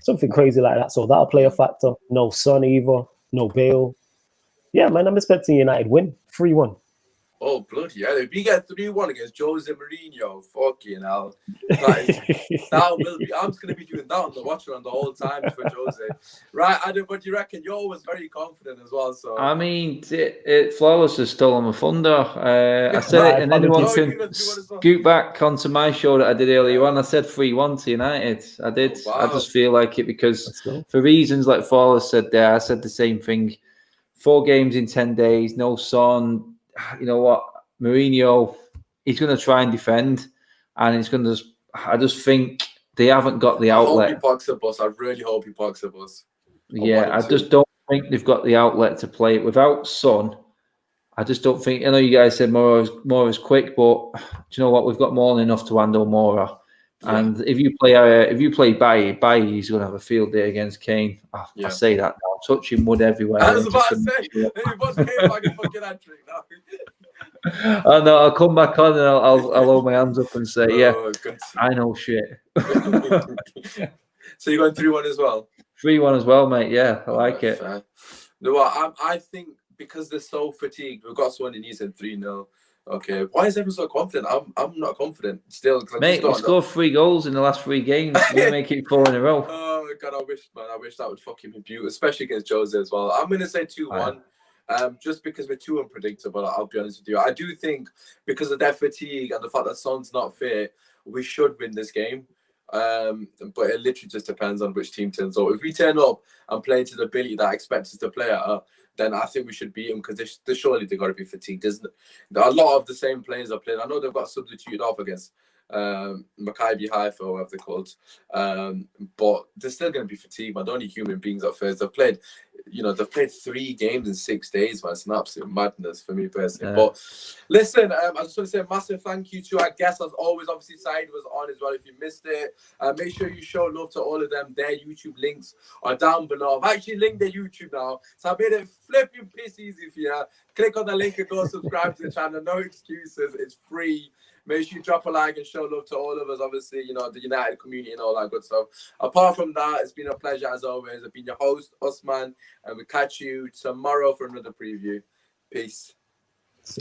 Something crazy like that. So that'll play a factor. No Son either. No Bale. Yeah, man, I'm expecting United win 3-1. Oh, bloody hell. If we get 3-1 against Jose Mourinho, fucking hell. That will be, I'm just going to be doing that on the watcher on the whole time for Jose. Right, Adam, what do you reckon? You're always very confident as well. So I mean, Flawless has stolen my thunder. I said it, and anyone can scoot back onto my show that I did earlier on. I said 3-1 to United. I did. Oh, wow. I just feel like it because for reasons like Flawless said there, I said the same thing. 4 games in 10 days, no Son. You know what, Mourinho, he's going to try and defend, and he's going to. I just think they haven't got the outlet. I hope he parks the bus. I really hope he parks the bus. I just don't think they've got the outlet to play it without Son. I just don't think. I know you guys said Mora's quick, but do you know what? We've got more than enough to handle Mora. Yeah. And if you play Bailly, he's going to have a field day against Kane. I say that now. I'm touching mud everywhere. I was about to say, he was Kane like a fucking hat-trick now. I know. I'll come back on and I'll hold my hands up and say, I know shit. So you're going 3-1 as well? 3-1 as well, mate. Yeah, I like it. Fair. You know what? I think because they're so fatigued, we've got someone in East and 3-0. Okay, why is everyone so confident? I'm not confident still. Mate, we scored 3 goals in the last 3 games. We make it 4 in a row. Oh God, I wish that would fucking be beautiful, especially against Jose as well. I'm gonna say 2-1, just because we're too unpredictable. I'll be honest with you. I do think because of their fatigue and the fact that Son's not fit, we should win this game. But it literally just depends on which team turns up. If we turn up and play to the ability that I expect us to play at, then I think we should beat them because surely they've got to be fatigued, isn't it? A lot of the same players are playing. I know they've got substituted off against Maccabi Haifa or whatever they're called, but they're still going to be fatigued, man. They're only human beings at first. They've played 3 games in 6 days, man. It's an absolute madness for me personally. But listen, I just want to say a massive thank you to our guests. As always, obviously, Saeed was on as well. If you missed it, make sure you show love to all of them. Their YouTube links are down below. I've actually linked their YouTube now, so I made it flipping piss easy for you. Click on the link and go subscribe to the channel. No excuses. It's free. Make sure you drop a like and show love to all of us, obviously, the United community and all that good stuff. Apart from that, it's been a pleasure as always. I've been your host, Usmaan. and we'll catch you tomorrow for another preview. Peace.